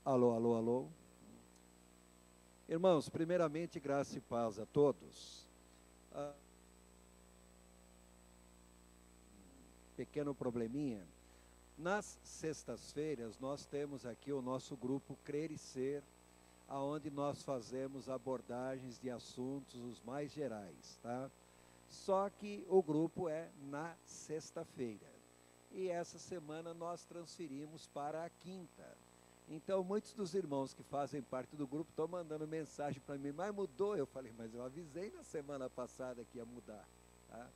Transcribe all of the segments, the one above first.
Alô, alô, alô. Irmãos, primeiramente, graça e paz a todos. Pequeno probleminha. Nas sextas-feiras, nós temos aqui o nosso grupo Crer e Ser, aonde nós fazemos abordagens de assuntos os mais gerais, tá? Só que o grupo é na sexta-feira. E essa semana nós transferimos para a quinta. Então, muitos dos irmãos que fazem parte do grupo estão mandando mensagem para mim, mas mudou? Eu falei, mas eu avisei na semana passada que ia mudar, tá?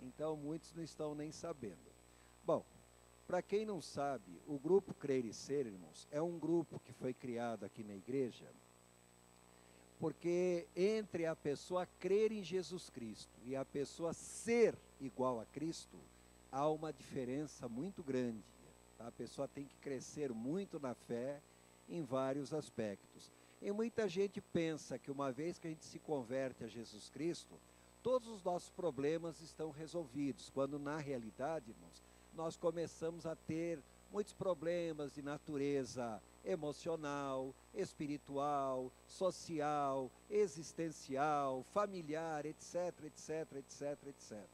Então, muitos não estão nem sabendo. Bom, para quem não sabe, o grupo Crer e Ser, irmãos, é um grupo que foi criado aqui na igreja, porque entre a pessoa crer em Jesus Cristo e a pessoa ser igual a Cristo, há uma diferença muito grande. A pessoa tem que crescer muito na fé em vários aspectos. E muita gente pensa que uma vez que a gente se converte a Jesus Cristo, todos os nossos problemas estão resolvidos, quando na realidade, irmãos, nós começamos a ter muitos problemas de natureza emocional, espiritual, social, existencial, familiar, etc, etc, etc, etc.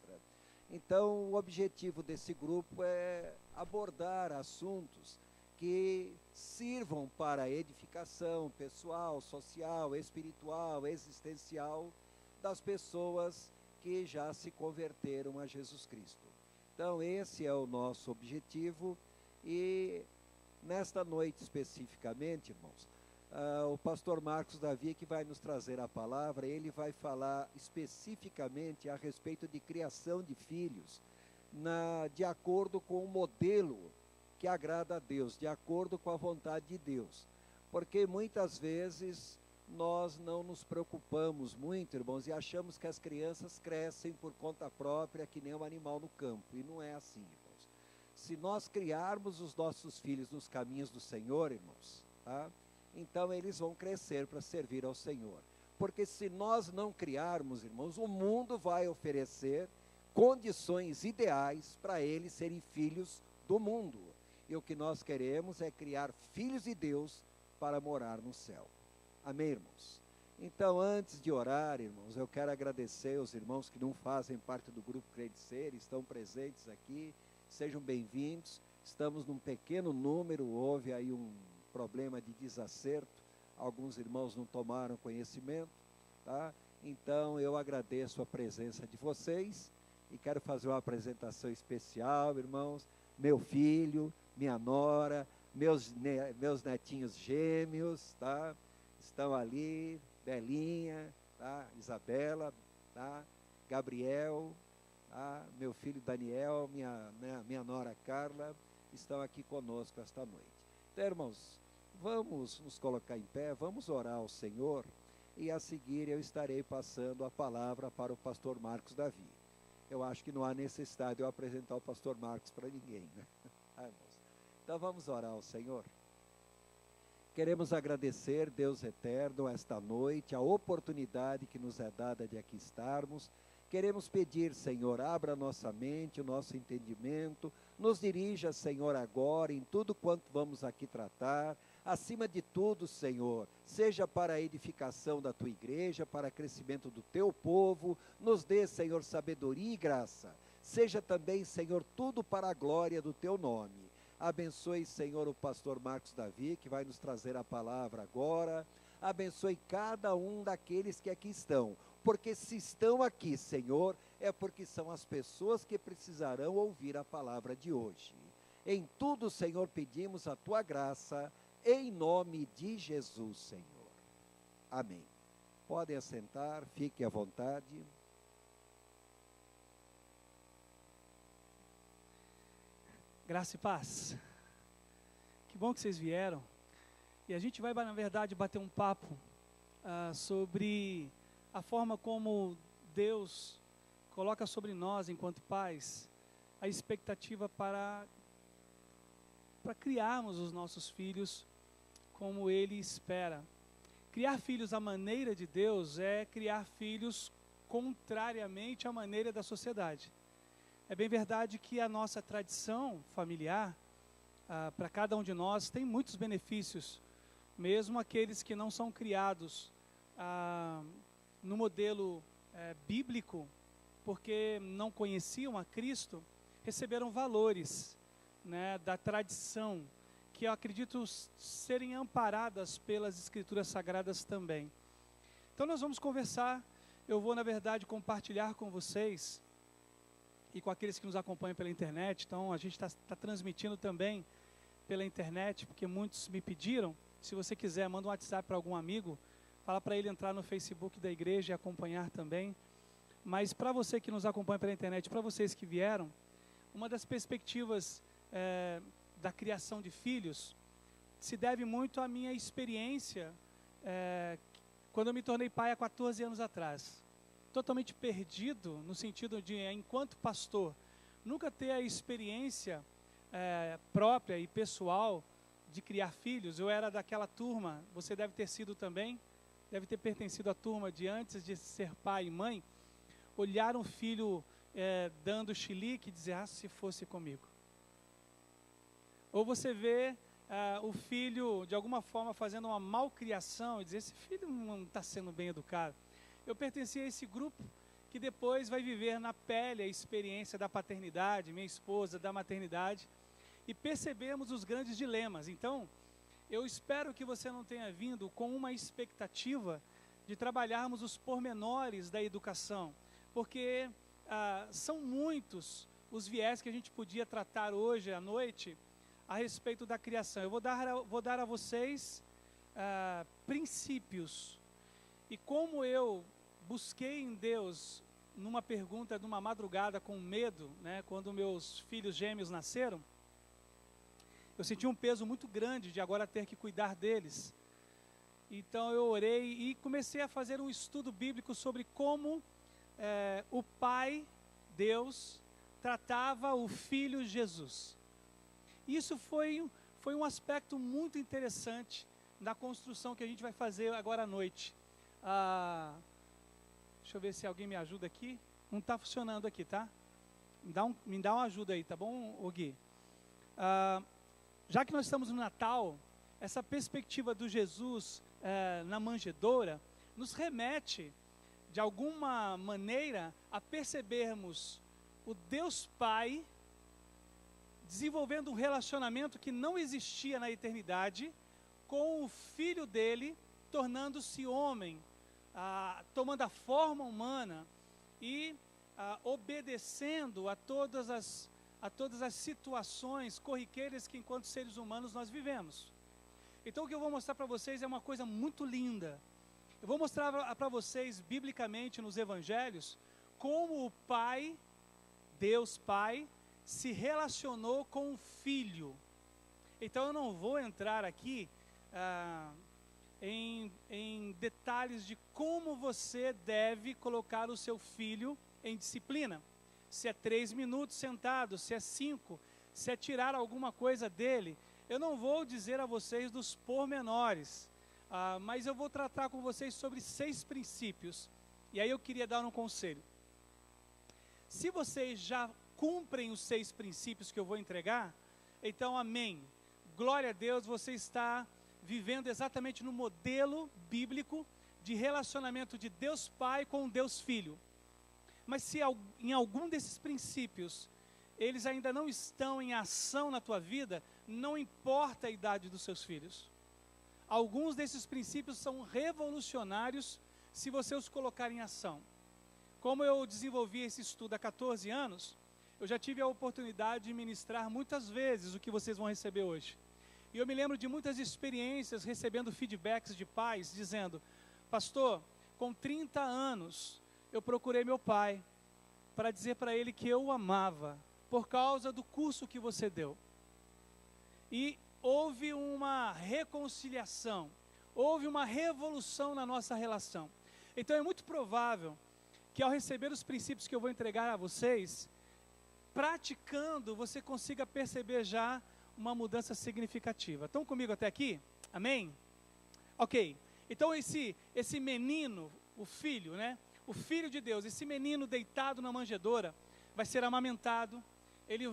Então, o objetivo desse grupo é abordar assuntos que sirvam para a edificação pessoal, social, espiritual, existencial das pessoas que já se converteram a Jesus Cristo. Então, esse é o nosso objetivo e nesta noite especificamente, irmãos, o pastor Marcos Davi, que vai nos trazer a palavra, ele vai falar especificamente a respeito de criação de filhos, de acordo com o modelo que agrada a Deus, de acordo com a vontade de Deus. Porque muitas vezes nós não nos preocupamos muito, irmãos, e achamos que as crianças crescem por conta própria, que nem um animal no campo, e não é assim, irmãos. Se nós criarmos os nossos filhos nos caminhos do Senhor, irmãos, tá? Então eles vão crescer para servir ao Senhor. Porque se nós não criarmos, irmãos, o mundo vai oferecer condições ideais para eles serem filhos do mundo. E o que nós queremos é criar filhos de Deus para morar no céu. Amém, irmãos? Então, antes de orar, irmãos, eu quero agradecer aos irmãos que não fazem parte do grupo Crer e Ser, estão presentes aqui, sejam bem-vindos. Estamos num pequeno número, houve aí um problema de desacerto, alguns irmãos não tomaram conhecimento, tá? Então eu agradeço a presença de vocês e quero fazer uma apresentação especial, irmãos, meu filho, minha nora, meus netinhos gêmeos, tá? Estão ali, Belinha, tá? Isabela, tá? Gabriel, tá? Meu filho Daniel, minha nora Carla, estão aqui conosco esta noite. Então, irmãos, vamos nos colocar em pé, vamos orar ao Senhor, e a seguir eu estarei passando a palavra para o pastor Marcos Davi. Eu acho que não há necessidade de eu apresentar o pastor Marcos para ninguém, né? Irmãos. Então vamos orar ao Senhor. Queremos agradecer, Deus eterno, esta noite, a oportunidade que nos é dada de aqui estarmos. Queremos pedir, Senhor, abra nossa mente, o nosso entendimento, nos dirija, Senhor, agora em tudo quanto vamos aqui tratar. Acima de tudo, Senhor, seja para a edificação da Tua igreja, para o crescimento do Teu povo, nos dê, Senhor, sabedoria e graça. Seja também, Senhor, tudo para a glória do Teu nome. Abençoe, Senhor, o pastor Marcos Davi, que vai nos trazer a palavra agora. Abençoe cada um daqueles que aqui estão. Porque se estão aqui, Senhor, é porque são as pessoas que precisarão ouvir a palavra de hoje. Em tudo, Senhor, pedimos a Tua graça, em nome de Jesus, Senhor. Amém. Podem assentar, fiquem à vontade. Graça e paz. Que bom que vocês vieram. E a gente vai, na verdade, bater um papo sobre a forma como Deus coloca sobre nós, enquanto pais, a expectativa para criarmos os nossos filhos como Ele espera. Criar filhos à maneira de Deus é criar filhos contrariamente à maneira da sociedade. É bem verdade que a nossa tradição familiar, para cada um de nós, tem muitos benefícios, mesmo aqueles que não são criados no modelo bíblico, porque não conheciam a Cristo, receberam valores, né, da tradição, que eu acredito serem amparadas pelas Escrituras Sagradas também. Então nós vamos conversar, eu vou na verdade compartilhar com vocês, e com aqueles que nos acompanham pela internet. Então a gente está transmitindo também pela internet, porque muitos me pediram. Se você quiser, manda um WhatsApp para algum amigo, fala para ele entrar no Facebook da igreja e acompanhar também. Mas para você que nos acompanha pela internet, para vocês que vieram, uma das perspectivas da criação de filhos se deve muito à minha experiência quando eu me tornei pai há 14 anos atrás. Totalmente perdido, no sentido de, enquanto pastor, nunca ter a experiência própria e pessoal de criar filhos. Eu era daquela turma, você deve ter sido também, deve ter pertencido à turma de antes de ser pai e mãe, olhar um filho dando chilique e dizer, se fosse comigo. Ou você vê o filho, de alguma forma, fazendo uma malcriação e dizer, esse filho não está sendo bem educado. Eu pertencia a esse grupo que depois vai viver na pele a experiência da paternidade, minha esposa, da maternidade, e percebemos os grandes dilemas. Então, eu espero que você não tenha vindo com uma expectativa de trabalharmos os pormenores da educação, porque são muitos os viés que a gente podia tratar hoje à noite a respeito da criação. Eu vou dar a vocês princípios. E como eu busquei em Deus, numa pergunta, numa madrugada com medo, né, quando meus filhos gêmeos nasceram, eu senti um peso muito grande de agora ter que cuidar deles. Então eu orei e comecei a fazer um estudo bíblico sobre como o Pai, Deus, tratava o Filho Jesus. Isso foi um aspecto muito interessante na construção que a gente vai fazer agora à noite. Deixa eu ver se alguém me ajuda aqui. Não está funcionando aqui, tá? Me dá uma ajuda aí, tá bom, Gui? Já que nós estamos no Natal, essa perspectiva do Jesus na manjedoura nos remete, de alguma maneira, a percebermos o Deus Pai desenvolvendo um relacionamento que não existia na eternidade com o Filho dele, tornando-se homem, tomando a forma humana e obedecendo a todas as situações corriqueiras que, enquanto seres humanos, nós vivemos. Então, o que eu vou mostrar para vocês é uma coisa muito linda. Eu vou mostrar para vocês, biblicamente, nos evangelhos, como o Pai, Deus Pai, se relacionou com o Filho. Então, eu não vou entrar aqui em detalhes de como você deve colocar o seu filho em disciplina. Se é 3 minutos sentado, se é 5, se é tirar alguma coisa dele. Eu não vou dizer a vocês dos pormenores, mas eu vou tratar com vocês sobre 6 princípios. E aí eu queria dar um conselho. Se vocês já cumprem os 6 princípios que eu vou entregar, então amém. Glória a Deus, você está vivendo exatamente no modelo bíblico de relacionamento de Deus Pai com Deus Filho. Mas se em algum desses princípios eles ainda não estão em ação na tua vida, não importa a idade dos seus filhos. Alguns desses princípios são revolucionários se você os colocar em ação. Como eu desenvolvi esse estudo há 14 anos, eu já tive a oportunidade de ministrar muitas vezes o que vocês vão receber hoje. E eu me lembro de muitas experiências recebendo feedbacks de pais dizendo: pastor, com 30 anos eu procurei meu pai para dizer para ele que eu o amava por causa do curso que você deu. E houve uma reconciliação, houve uma revolução na nossa relação. Então é muito provável que ao receber os princípios que eu vou entregar a vocês, praticando, você consiga perceber já uma mudança significativa. Estão comigo até aqui? Amém? Ok. Então esse menino, o filho, né? O filho de Deus, esse menino deitado na manjedoura, vai ser amamentado. Ele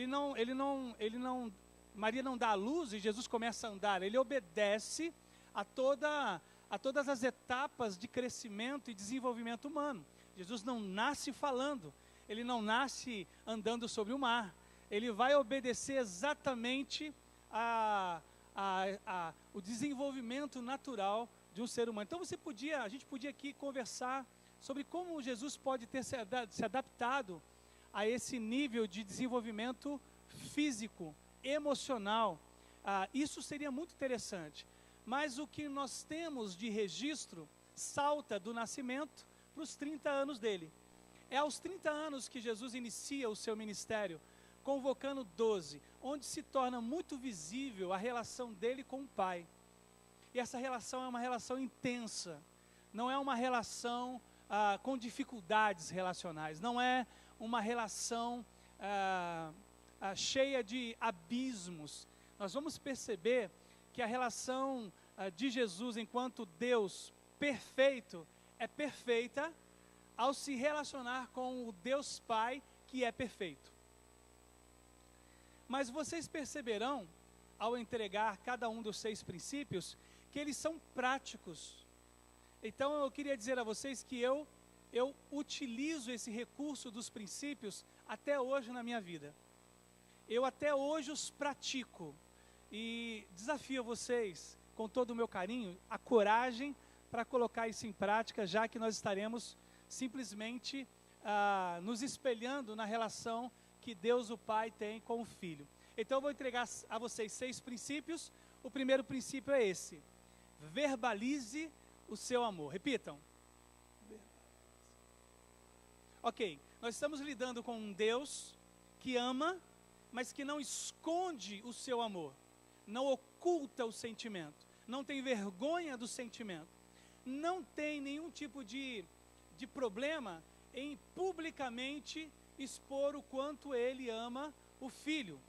não Maria não dá à luz e Jesus começa a andar. Ele obedece a todas as etapas de crescimento e desenvolvimento humano. Jesus não nasce falando, ele não nasce andando sobre o mar. Ele vai obedecer exatamente o desenvolvimento natural de um ser humano. Então a gente podia aqui conversar sobre como Jesus pode ter se adaptado a esse nível de desenvolvimento físico, emocional. Isso seria muito interessante. Mas o que nós temos de registro salta do nascimento para os 30 anos dele. É aos 30 anos que Jesus inicia o seu ministério, convocando 12, onde se torna muito visível a relação dele com o Pai. E essa relação é uma relação intensa, não é uma relação com dificuldades relacionais, não é uma relação cheia de abismos. Nós vamos perceber que a relação de Jesus enquanto Deus perfeito é perfeita ao se relacionar com o Deus Pai que é perfeito. Mas vocês perceberão, ao entregar cada um dos 6 princípios, que eles são práticos. Então eu queria dizer a vocês que eu utilizo esse recurso dos princípios até hoje na minha vida. Eu até hoje os pratico. E desafio vocês, com todo o meu carinho, a coragem para colocar isso em prática, já que nós estaremos simplesmente nos espelhando na relação que Deus o Pai tem com o Filho. Então eu vou entregar a vocês 6 princípios. O primeiro princípio é esse: verbalize o seu amor. Repitam. Ok, nós estamos lidando com um Deus que ama, mas que não esconde o seu amor, não oculta o sentimento, não tem vergonha do sentimento, não tem nenhum tipo de problema em publicamente expor o quanto ele ama o Filho.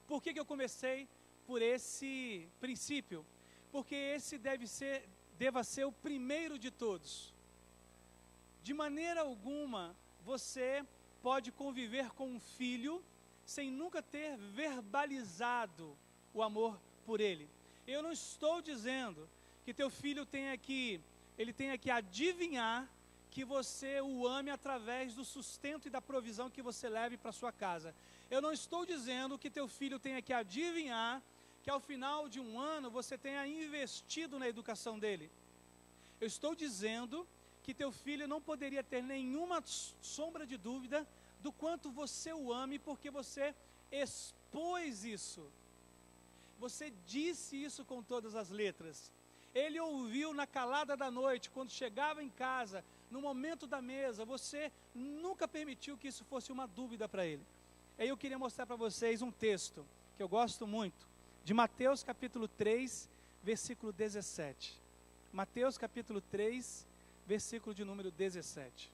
Por que eu comecei por esse princípio? Porque esse deva ser o primeiro de todos. De maneira alguma você pode conviver com um filho sem nunca ter verbalizado o amor por ele. Eu não estou dizendo que teu filho tenha que adivinhar que você o ame através do sustento e da provisão que você leve para sua casa. Eu não estou dizendo que teu filho tenha que adivinhar que ao final de um ano você tenha investido na educação dele. Eu estou dizendo que teu filho não poderia ter nenhuma sombra de dúvida do quanto você o ame, porque você expôs isso. Você disse isso com todas as letras. Ele ouviu na calada da noite, quando chegava em casa, no momento da mesa. Você nunca permitiu que isso fosse uma dúvida para ele. Aí eu queria mostrar para vocês um texto que eu gosto muito, de Mateus capítulo 3, versículo 17. Mateus capítulo 3, versículo de número 17.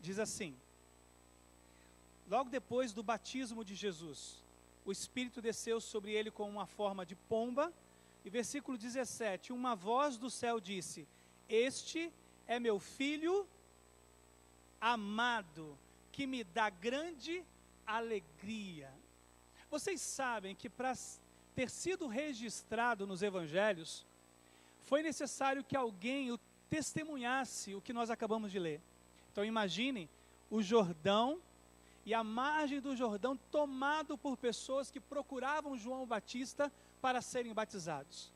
Diz assim: logo depois do batismo de Jesus, o Espírito desceu sobre ele com uma forma de pomba. E versículo 17, uma voz do céu disse: este é meu filho amado, que me dá grande alegria. Vocês sabem que para ter sido registrado nos evangelhos, foi necessário que alguém o testemunhasse o que nós acabamos de ler. Então imagine o Jordão e a margem do Jordão tomado por pessoas que procuravam João Batista para serem batizados.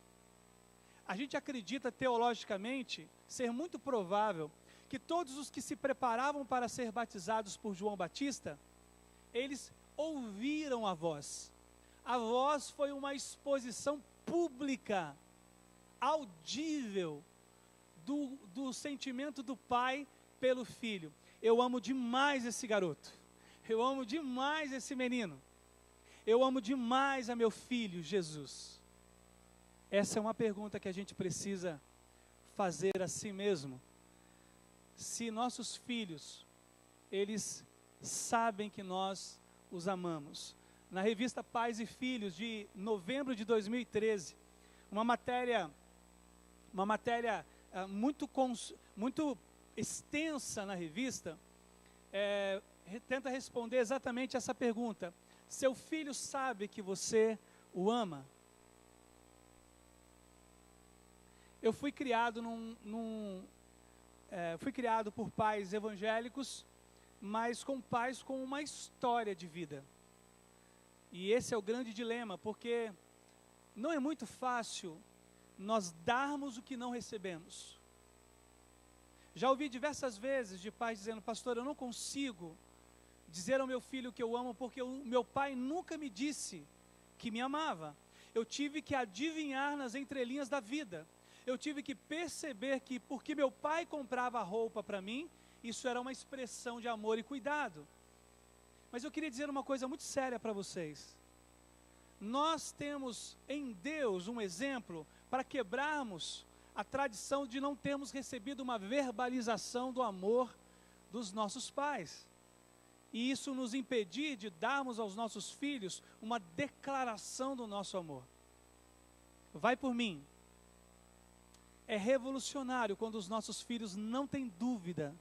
A gente acredita teologicamente ser muito provável que todos os que se preparavam para ser batizados por João Batista, eles ouviram a voz. A voz foi uma exposição pública, audível, do sentimento do pai pelo filho. Eu amo demais esse garoto. Eu amo demais esse menino. Eu amo demais a meu filho, Jesus. Essa é uma pergunta que a gente precisa fazer a si mesmo. Se nossos filhos, eles sabem que nós os amamos. Na revista Pais e Filhos, de novembro de 2013, uma matéria muito extensa na revista, tenta responder exatamente essa pergunta. Seu filho sabe que você o ama? Eu fui criado fui criado por pais evangélicos, mas com pais com uma história de vida. E esse é o grande dilema, porque não é muito fácil nós darmos o que não recebemos. Já ouvi diversas vezes de pais dizendo: pastor, eu não consigo dizer ao meu filho que eu amo, porque o meu pai nunca me disse que me amava. Eu tive que adivinhar nas entrelinhas da vida. Eu tive que perceber que, porque meu pai comprava roupa para mim, isso era uma expressão de amor e cuidado. Mas eu queria dizer uma coisa muito séria para vocês. Nós temos em Deus um exemplo para quebrarmos a tradição de não termos recebido uma verbalização do amor dos nossos pais. E isso nos impedir de darmos aos nossos filhos uma declaração do nosso amor. Vai por mim. É revolucionário quando os nossos filhos não têm dúvida,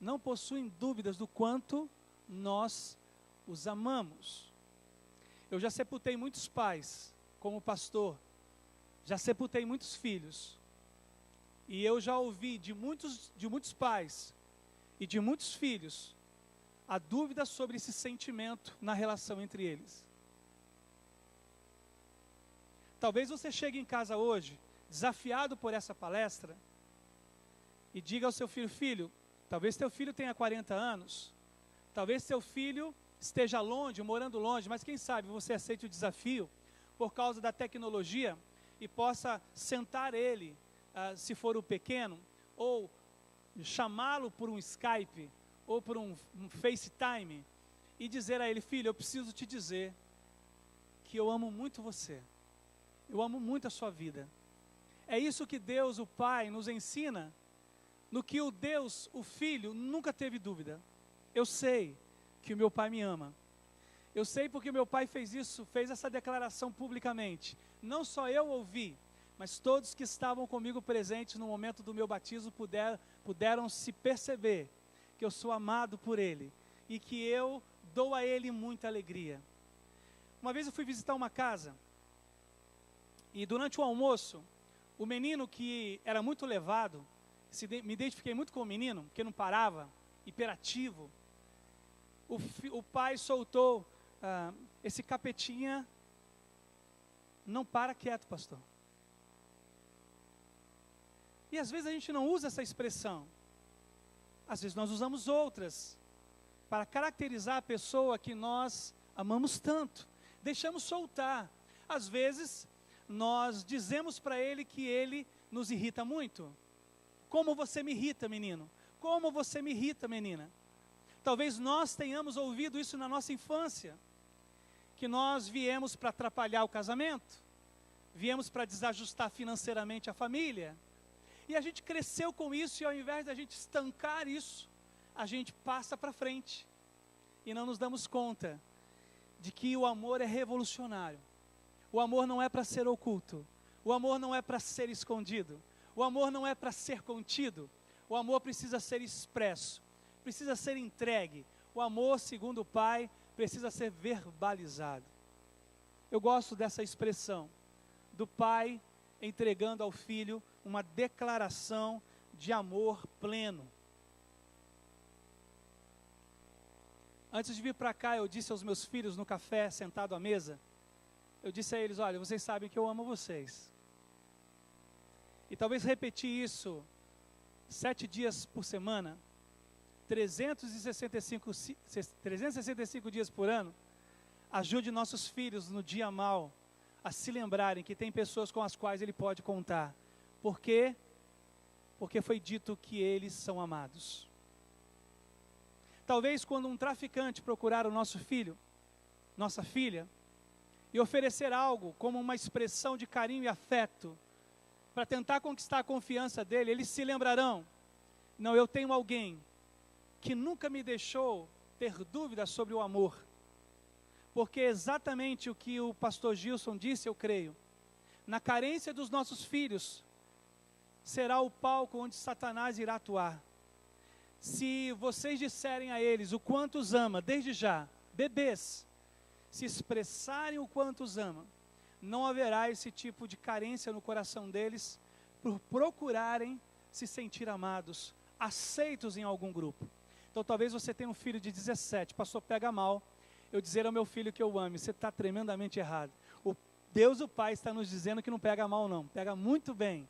não possuem dúvidas do quanto nós os amamos. Eu já sepultei muitos pais como pastor, já sepultei muitos filhos, e eu já ouvi de muitos pais e de muitos filhos a dúvida sobre esse sentimento na relação entre eles. Talvez você chegue em casa hoje, desafiado por essa palestra, e diga ao seu filho: filho, talvez teu filho tenha 40 anos, talvez teu filho esteja longe, morando longe, mas quem sabe você aceite o desafio por causa da tecnologia e possa sentar ele, se for o pequeno, ou chamá-lo por um Skype, ou por um FaceTime, e dizer a ele: filho, eu preciso te dizer que eu amo muito você, eu amo muito a sua vida. É isso que Deus, o Pai, nos ensina, no que o Deus, o Filho, nunca teve dúvida. Eu sei que o meu Pai me ama. Eu sei porque o meu Pai fez isso, fez essa declaração publicamente. Não só eu ouvi, mas todos que estavam comigo presentes no momento do meu batismo puderam se perceber que eu sou amado por Ele e que eu dou a Ele muita alegria. Uma vez eu fui visitar uma casa e durante o almoço, o menino, que era muito levado, me identifiquei muito com o menino, que não parava, hiperativo. O pai soltou: esse capetinha não para quieto, pastor. E às vezes a gente não usa essa expressão. Às vezes nós usamos outras para caracterizar a pessoa que nós amamos tanto. Deixamos soltar. Às vezes nós dizemos para ele que ele nos irrita muito. Como você me irrita, menino? Como você me irrita, menina? Talvez nós tenhamos ouvido isso na nossa infância, que nós viemos para atrapalhar o casamento, viemos para desajustar financeiramente a família, e a gente cresceu com isso, e ao invés da gente estancar isso, a gente passa para frente, e não nos damos conta de que o amor é revolucionário. O amor não é para ser oculto, o amor não é para ser escondido, o amor não é para ser contido, o amor precisa ser expresso, precisa ser entregue. O amor, segundo o Pai, precisa ser verbalizado. Eu gosto dessa expressão, do Pai entregando ao Filho uma declaração de amor pleno. Antes de vir para cá, eu disse aos meus filhos no café, sentado à mesa, eu disse a eles: olha, vocês sabem que eu amo vocês. E talvez repetir isso 7 dias por semana, 365 dias por ano, ajude nossos filhos no dia mau a se lembrarem que tem pessoas com as quais ele pode contar. Por quê? Porque foi dito que eles são amados. Talvez quando um traficante procurar o nosso filho, nossa filha, e oferecer algo como uma expressão de carinho e afeto, para tentar conquistar a confiança dele, eles se lembrarão: não, eu tenho alguém que nunca me deixou ter dúvidas sobre o amor. Porque é exatamente o que o pastor Gilson disse, eu creio. Na carência dos nossos filhos, será o palco onde Satanás irá atuar. Se vocês disserem a eles o quanto os ama, desde já, bebês, se expressarem o quanto os ama, não haverá esse tipo de carência no coração deles por procurarem se sentir amados, aceitos em algum grupo. Então talvez você tenha um filho de 17, pastor, pega mal eu dizer ao meu filho que eu ame, você está tremendamente errado. O Deus, o Pai, está nos dizendo que não pega mal não, pega muito bem.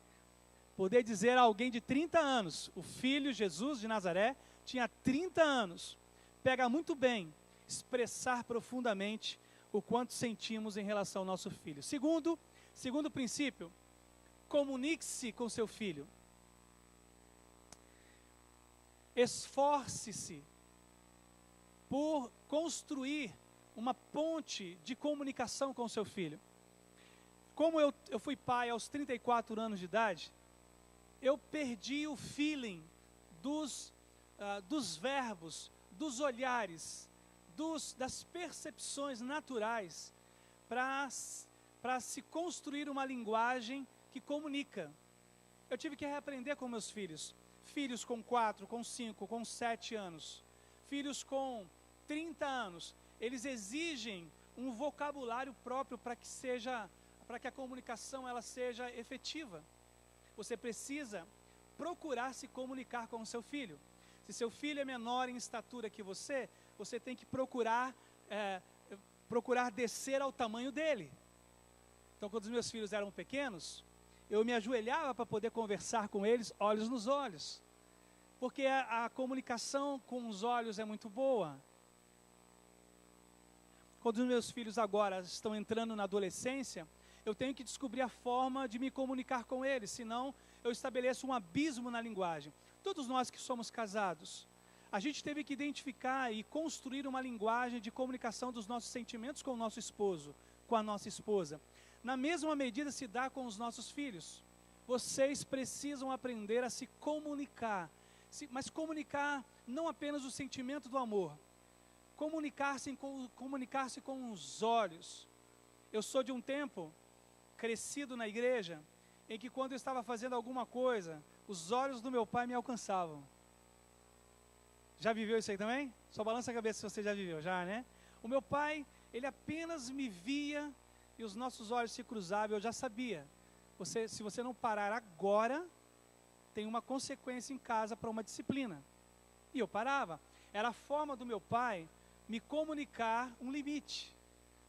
Poder dizer a alguém de 30 anos, o filho Jesus de Nazaré tinha 30 anos, pega muito bem expressar profundamente o quanto sentimos em relação ao nosso filho. Segundo princípio, comunique-se com seu filho. Esforce-se por construir uma ponte de comunicação com seu filho. Como eu fui pai aos 34 anos de idade, eu perdi o feeling dos verbos, dos olhares, das percepções naturais para se construir uma linguagem que comunica. Eu tive que reaprender com meus filhos. Filhos com 4, com 5, com 7 anos. Filhos com 30 anos. Eles exigem um vocabulário próprio para que a comunicação ela seja efetiva. Você precisa procurar se comunicar com o seu filho. Se seu filho é menor em estatura que você tem que procurar descer ao tamanho dele. Então, quando os meus filhos eram pequenos, eu me ajoelhava para poder conversar com eles, olhos nos olhos. Porque a comunicação com os olhos é muito boa. Quando os meus filhos agora estão entrando na adolescência, eu tenho que descobrir a forma de me comunicar com eles, senão eu estabeleço um abismo na linguagem. Todos nós que somos casados, a gente teve que identificar e construir uma linguagem de comunicação dos nossos sentimentos com o nosso esposo, com a nossa esposa. Na mesma medida se dá com os nossos filhos. Vocês precisam aprender a se comunicar, mas comunicar não apenas o sentimento do amor, comunicar-se com os olhos. Eu sou de um tempo crescido na igreja, em que quando eu estava fazendo alguma coisa, os olhos do meu pai me alcançavam. Já viveu isso aí também? Só balança a cabeça se você já viveu, já, né? O meu pai, ele apenas me via e os nossos olhos se cruzavam, eu já sabia. Se você não parar agora, tem uma consequência em casa para uma disciplina. E eu parava. Era a forma do meu pai me comunicar um limite,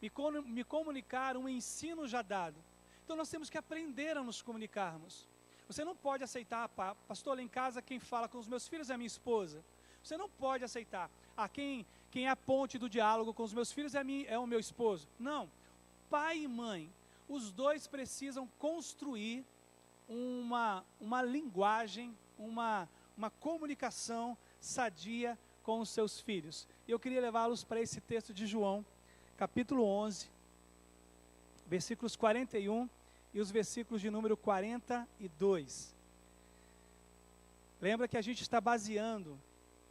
me comunicar um ensino já dado. Então nós temos que aprender a nos comunicarmos. Você não pode aceitar, pastor, lá em casa quem fala com os meus filhos é a minha esposa. Você não pode aceitar, quem é a ponte do diálogo com os meus filhos é o meu esposo. Não, pai e mãe, os dois precisam construir uma linguagem, uma comunicação sadia com os seus filhos. E eu queria levá-los para esse texto de João, capítulo 11, versículos 41 e os versículos de número 42. Lembra que a gente está baseando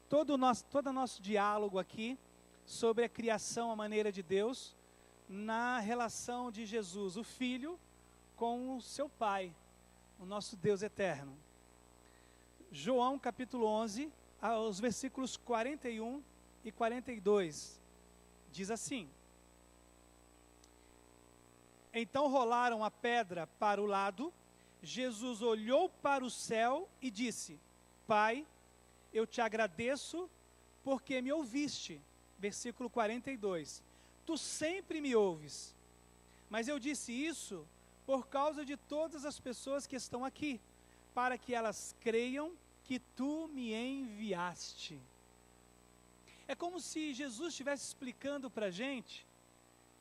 todo o nosso diálogo aqui sobre a criação, a maneira de Deus, na relação de Jesus, o Filho, com o seu Pai, o nosso Deus eterno. João capítulo 11, os versículos 41 e 42, diz assim: Então rolaram a pedra para o lado, Jesus olhou para o céu e disse: Pai, eu te agradeço porque me ouviste. Versículo 42. Tu sempre me ouves, mas eu disse isso por causa de todas as pessoas que estão aqui, para que elas creiam que tu me enviaste. É como se Jesus estivesse explicando para a gente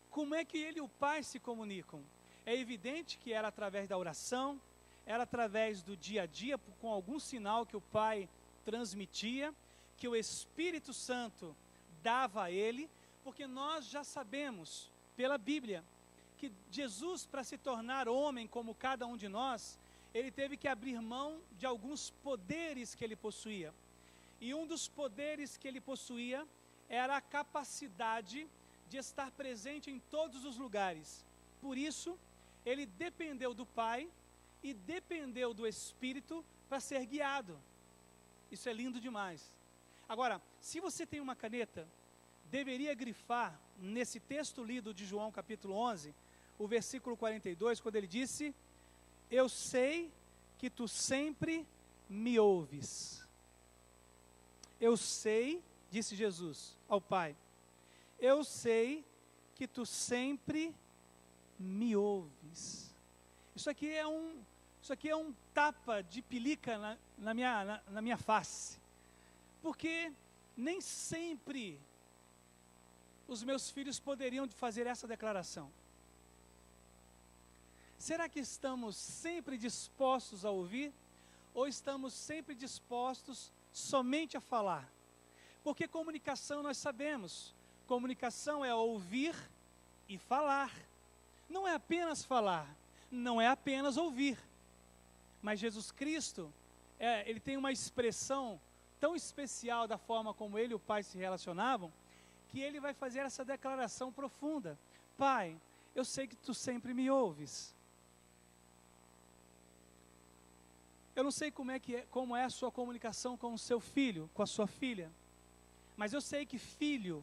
como é que ele e o Pai se comunicam. É evidente que era através da oração, era através do dia a dia, com algum sinal que o Pai transmitia, que o Espírito Santo dava a ele, porque nós já sabemos, pela Bíblia, que Jesus, para se tornar homem como cada um de nós, ele teve que abrir mão de alguns poderes que ele possuía. E um dos poderes que ele possuía era a capacidade de estar presente em todos os lugares. Por isso, ele dependeu do Pai e dependeu do Espírito para ser guiado. Isso é lindo demais. Agora, se você tem uma caneta, deveria grifar nesse texto lido de João capítulo 11, o versículo 42, quando ele disse: eu sei que tu sempre me ouves. Eu sei, disse Jesus ao Pai, eu sei que tu sempre me ouves. Isso aqui é um tapa de pelica na minha face. Porque nem sempre os meus filhos poderiam fazer essa declaração. Será que estamos sempre dispostos a ouvir? Ou estamos sempre dispostos somente a falar? Porque comunicação nós sabemos. Comunicação é ouvir e falar. Não é apenas falar, não é apenas ouvir. Mas Jesus Cristo, ele tem uma expressão tão especial da forma como ele e o Pai se relacionavam, que ele vai fazer essa declaração profunda: Pai, eu sei que tu sempre me ouves. Eu não sei como é a sua comunicação com o seu filho, com a sua filha, mas eu sei que filho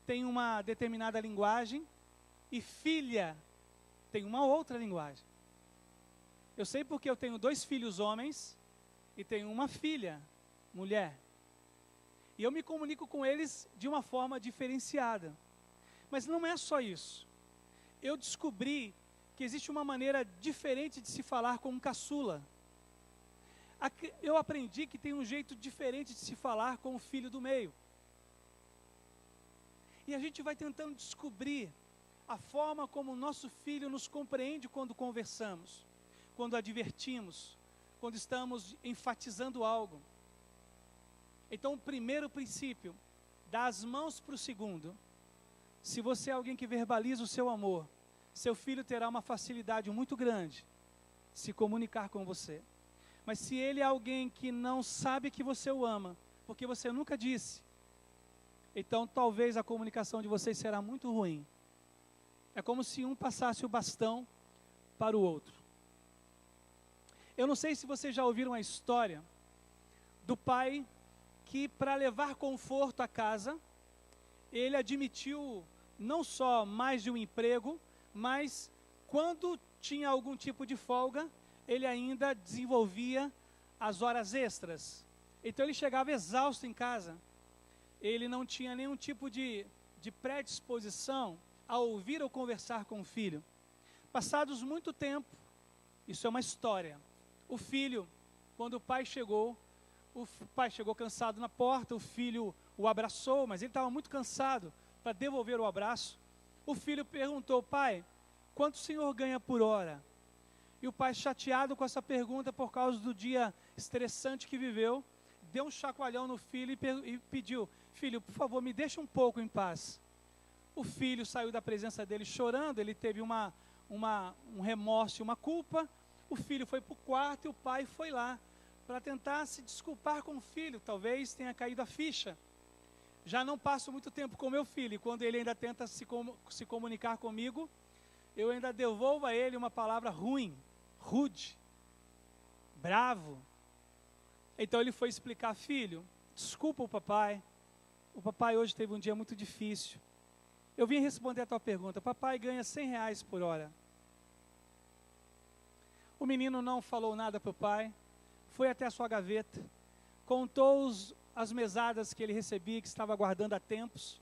tem uma determinada linguagem e filha tem uma outra linguagem. Eu sei porque eu tenho 2 filhos homens e tenho uma filha mulher. E eu me comunico com eles de uma forma diferenciada. Mas não é só isso. Eu descobri que existe uma maneira diferente de se falar com um caçula. Eu aprendi que tem um jeito diferente de se falar com o filho do meio. E a gente vai tentando descobrir a forma como o nosso filho nos compreende quando conversamos, quando advertimos, quando estamos enfatizando algo. Então, o primeiro princípio, dá as mãos para o segundo. Se você é alguém que verbaliza o seu amor, seu filho terá uma facilidade muito grande de se comunicar com você. Mas se ele é alguém que não sabe que você o ama, porque você nunca disse, então talvez a comunicação de vocês será muito ruim. É como se um passasse o bastão para o outro. Eu não sei se vocês já ouviram a história do pai que, para levar conforto à casa, ele admitiu não só mais de um emprego, mas quando tinha algum tipo de folga, ele ainda desenvolvia as horas extras. Então ele chegava exausto em casa. Ele não tinha nenhum tipo de predisposição a ouvir ou conversar com o filho. Passados muito tempo, isso é uma história. O filho, quando o pai chegou cansado na porta, o filho o abraçou, mas ele estava muito cansado para devolver o abraço. O filho perguntou: pai, quanto o senhor ganha por hora? E o pai, chateado com essa pergunta por causa do dia estressante que viveu, deu um chacoalhão no filho e pediu: filho, por favor, me deixa um pouco em paz. O filho saiu da presença dele chorando, ele teve um remorso e uma culpa. O filho foi para o quarto e o pai foi lá para tentar se desculpar com o filho. Talvez tenha caído a ficha. Já não passo muito tempo com meu filho, e quando ele ainda tenta se comunicar comigo, eu ainda devolvo a ele uma palavra ruim, rude, bravo. Então ele foi explicar: filho, desculpa o papai hoje teve um dia muito difícil. Eu vim responder a tua pergunta. Papai ganha R$100 por hora. O menino não falou nada para o pai, foi até a sua gaveta, contou as mesadas que ele recebia, que estava guardando há tempos,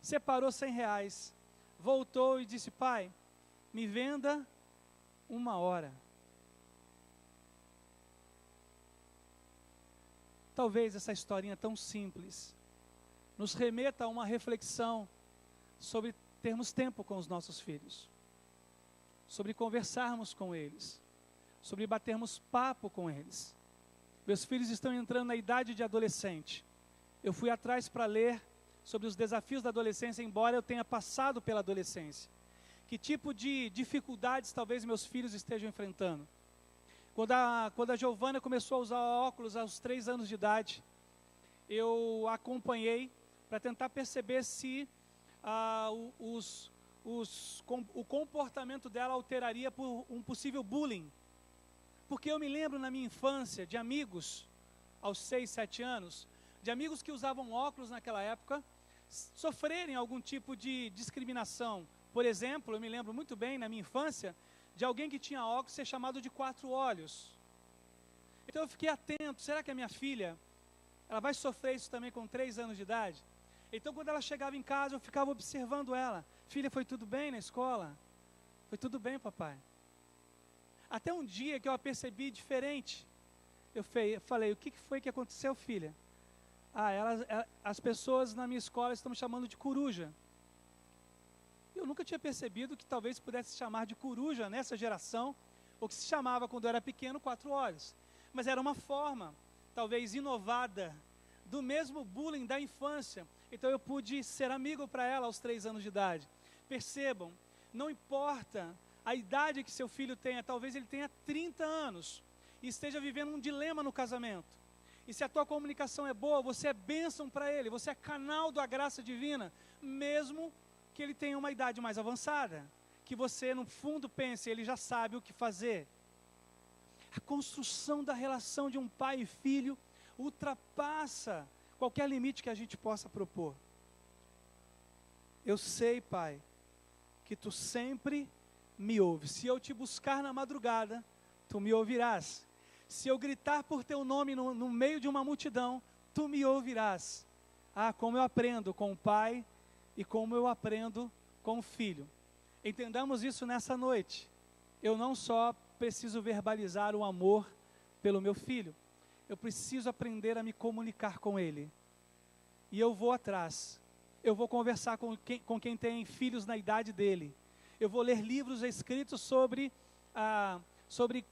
separou R$100, voltou e disse: pai, me venda 1 hora. Talvez essa historinha tão simples nos remeta a uma reflexão sobre termos tempo com os nossos filhos, sobre conversarmos com eles, sobre batermos papo com eles. Meus filhos estão entrando na idade de adolescente. Eu fui atrás para ler sobre os desafios da adolescência, embora eu tenha passado pela adolescência. Que tipo de dificuldades talvez meus filhos estejam enfrentando? Quando a Giovana começou a usar óculos aos 3 anos de idade, eu a acompanhei para tentar perceber se o comportamento dela alteraria por um possível bullying. Porque eu me lembro na minha infância de amigos, aos 6, 7 anos, de amigos que usavam óculos naquela época, sofrerem algum tipo de discriminação. Por exemplo, eu me lembro muito bem, na minha infância, de alguém que tinha óculos ser chamado de 4 olhos. Então eu fiquei atento, será que a minha filha, ela vai sofrer isso também com 3 anos de idade? Então quando ela chegava em casa, eu ficava observando ela. Filha, foi tudo bem na escola? Foi tudo bem, papai? Até um dia que eu a percebi diferente. Eu falei, o que foi que aconteceu, filha? As pessoas na minha escola estão me chamando de coruja. Eu nunca tinha percebido que talvez pudesse se chamar de coruja nessa geração, ou que se chamava quando eu era pequeno 4 olhos. Mas era uma forma, talvez inovada, do mesmo bullying da infância. Então eu pude ser amigo para ela aos 3 anos de idade. Percebam, não importa a idade que seu filho tenha, talvez ele tenha 30 anos e esteja vivendo um dilema no casamento. E se a tua comunicação é boa, você é bênção para ele, você é canal da graça divina, mesmo que ele tenha uma idade mais avançada, que você no fundo pense, ele já sabe o que fazer. A construção da relação de um pai e filho ultrapassa qualquer limite que a gente possa propor. Eu sei, Pai, que Tu sempre me ouves. Se eu te buscar na madrugada, Tu me ouvirás. Se eu gritar por Teu nome no meio de uma multidão, Tu me ouvirás. Ah, como eu aprendo com o Pai e como eu aprendo com o Filho. Entendamos isso nessa noite. Eu não só preciso verbalizar o amor pelo meu filho, eu preciso aprender a me comunicar com ele. E eu vou atrás. Eu vou conversar com quem tem filhos na idade dele. Eu vou ler livros escritos sobre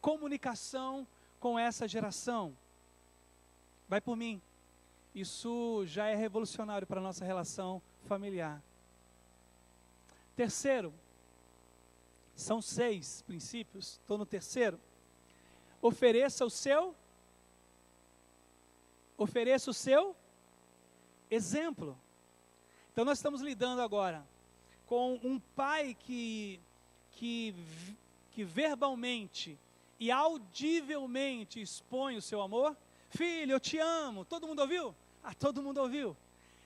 comunicação com essa geração. Vai por mim. Isso já é revolucionário para a nossa relação familiar. Terceiro, são 6 princípios, estou no terceiro. Ofereça o seu exemplo. Então nós estamos lidando agora com um pai que verbalmente e audivelmente expõe o seu amor. Filho, eu te amo. Todo mundo ouviu? Todo mundo ouviu.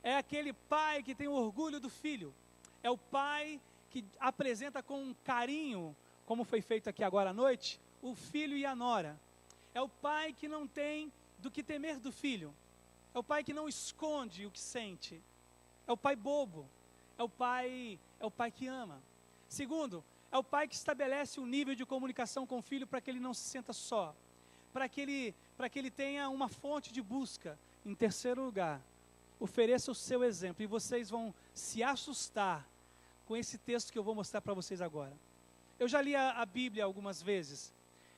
É aquele pai que tem orgulho do filho. É o pai que apresenta com carinho, como foi feito aqui agora à noite, o filho e a nora. É o pai que não tem do que temer do filho. É o pai que não esconde o que sente. É o pai bobo. É o pai que ama. Segundo, é o pai que estabelece um nível de comunicação com o filho para que ele não se sinta só. Para que ele tenha uma fonte de busca. Em terceiro lugar, ofereça o seu exemplo. E vocês vão se assustar com esse texto que eu vou mostrar para vocês agora. Eu já li a Bíblia algumas vezes,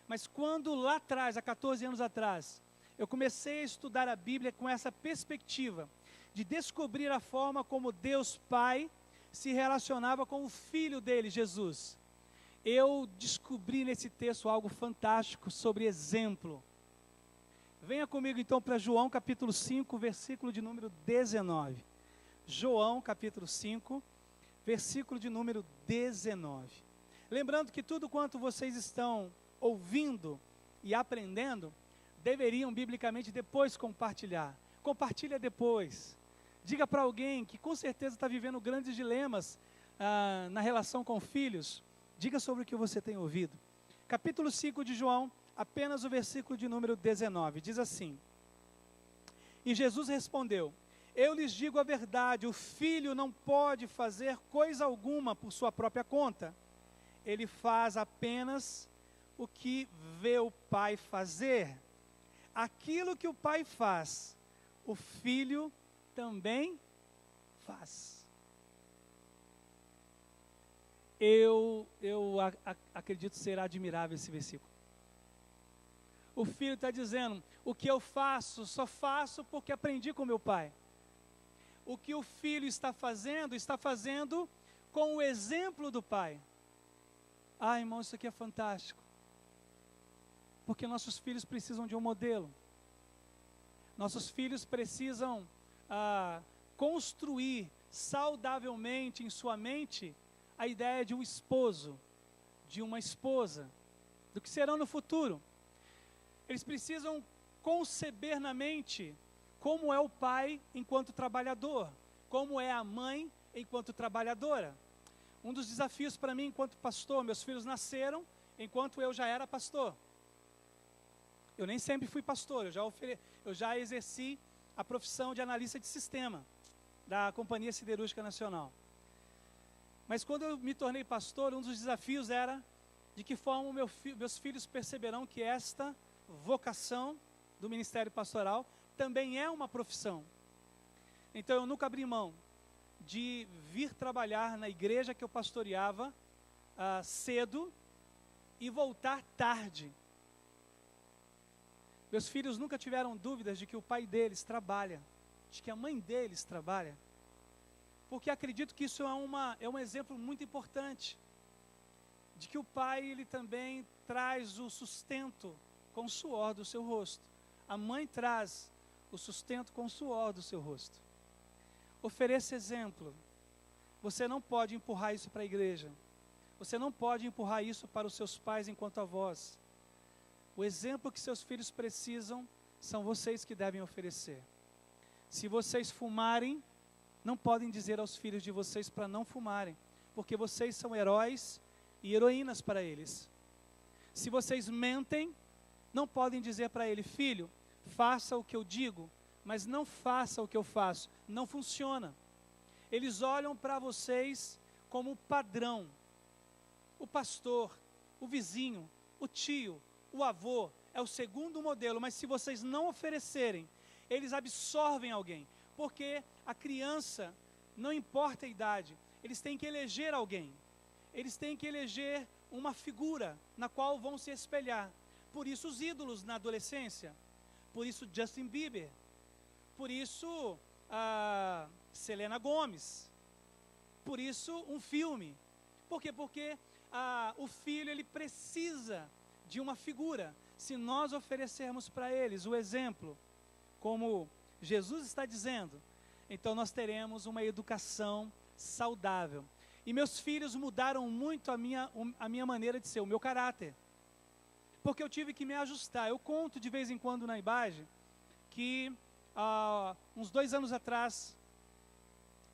mas quando lá atrás, há 14 anos atrás, eu comecei a estudar a Bíblia com essa perspectiva de descobrir a forma como Deus Pai se relacionava com o Filho dele, Jesus. Eu descobri nesse texto algo fantástico sobre exemplo. Venha comigo então para João capítulo 5, versículo de número 19. João capítulo 5, versículo de número 19. Lembrando que tudo quanto vocês estão ouvindo e aprendendo, deveriam biblicamente depois compartilhar. Compartilha depois. Diga para alguém que com certeza está vivendo grandes dilemas na relação com filhos. Diga sobre o que você tem ouvido. Capítulo 5 de João, apenas o versículo de número 19. Diz assim: E Jesus respondeu: Eu lhes digo a verdade, o filho não pode fazer coisa alguma por sua própria conta. Ele faz apenas o que vê o pai fazer. Aquilo que o pai faz, o filho também faz. Eu acredito ser admirável esse versículo. O filho está dizendo, o que eu faço, só faço porque aprendi com meu pai. O que o filho está fazendo com o exemplo do pai. Irmão, isso aqui é fantástico. Porque nossos filhos precisam de um modelo. Nossos filhos precisam construir saudavelmente em sua mente a ideia de um esposo, de uma esposa, do que serão no futuro. Eles precisam conceber na mente como é o pai enquanto trabalhador, como é a mãe enquanto trabalhadora. Um dos desafios para mim enquanto pastor, meus filhos nasceram enquanto eu já era pastor. Eu nem sempre fui pastor, eu já exerci a profissão de analista de sistema da Companhia Siderúrgica Nacional. Mas quando eu me tornei pastor, um dos desafios era de que forma meus filhos perceberão que esta vocação do ministério pastoral também é uma profissão. Então eu nunca abri mão de vir trabalhar na igreja que eu pastoreava cedo e voltar tarde. Meus filhos nunca tiveram dúvidas de que o pai deles trabalha, de que a mãe deles trabalha, porque acredito que isso é um exemplo muito importante, de que o pai ele também traz o sustento com o suor do seu rosto. A mãe traz o sustento com o suor do seu rosto. Ofereça exemplo. Você não pode empurrar isso para a igreja. Você não pode empurrar isso para os seus pais enquanto avós. O exemplo que seus filhos precisam são vocês que devem oferecer. Se vocês fumarem, não podem dizer aos filhos de vocês para não fumarem, porque vocês são heróis e heroínas para eles. Se vocês mentem, não podem dizer para ele: filho, faça o que eu digo, mas não faça o que eu faço. Não funciona. Eles olham para vocês como padrão. O pastor, o vizinho, o tio, o avô é o segundo modelo, mas se vocês não oferecerem, eles absorvem alguém, porque a criança, não importa a idade, eles têm que eleger alguém, eles têm que eleger uma figura na qual vão se espelhar. Por isso os ídolos na adolescência, por isso Justin Bieber, por isso Selena Gomez, por isso um filme. Por quê? Porque o filho ele precisa de uma figura. Se nós oferecermos para eles o exemplo, como Jesus está dizendo, então nós teremos uma educação saudável. E meus filhos mudaram muito a minha maneira de ser, o meu caráter, porque eu tive que me ajustar. Eu conto de vez em quando na IBAGE que uns 2 anos atrás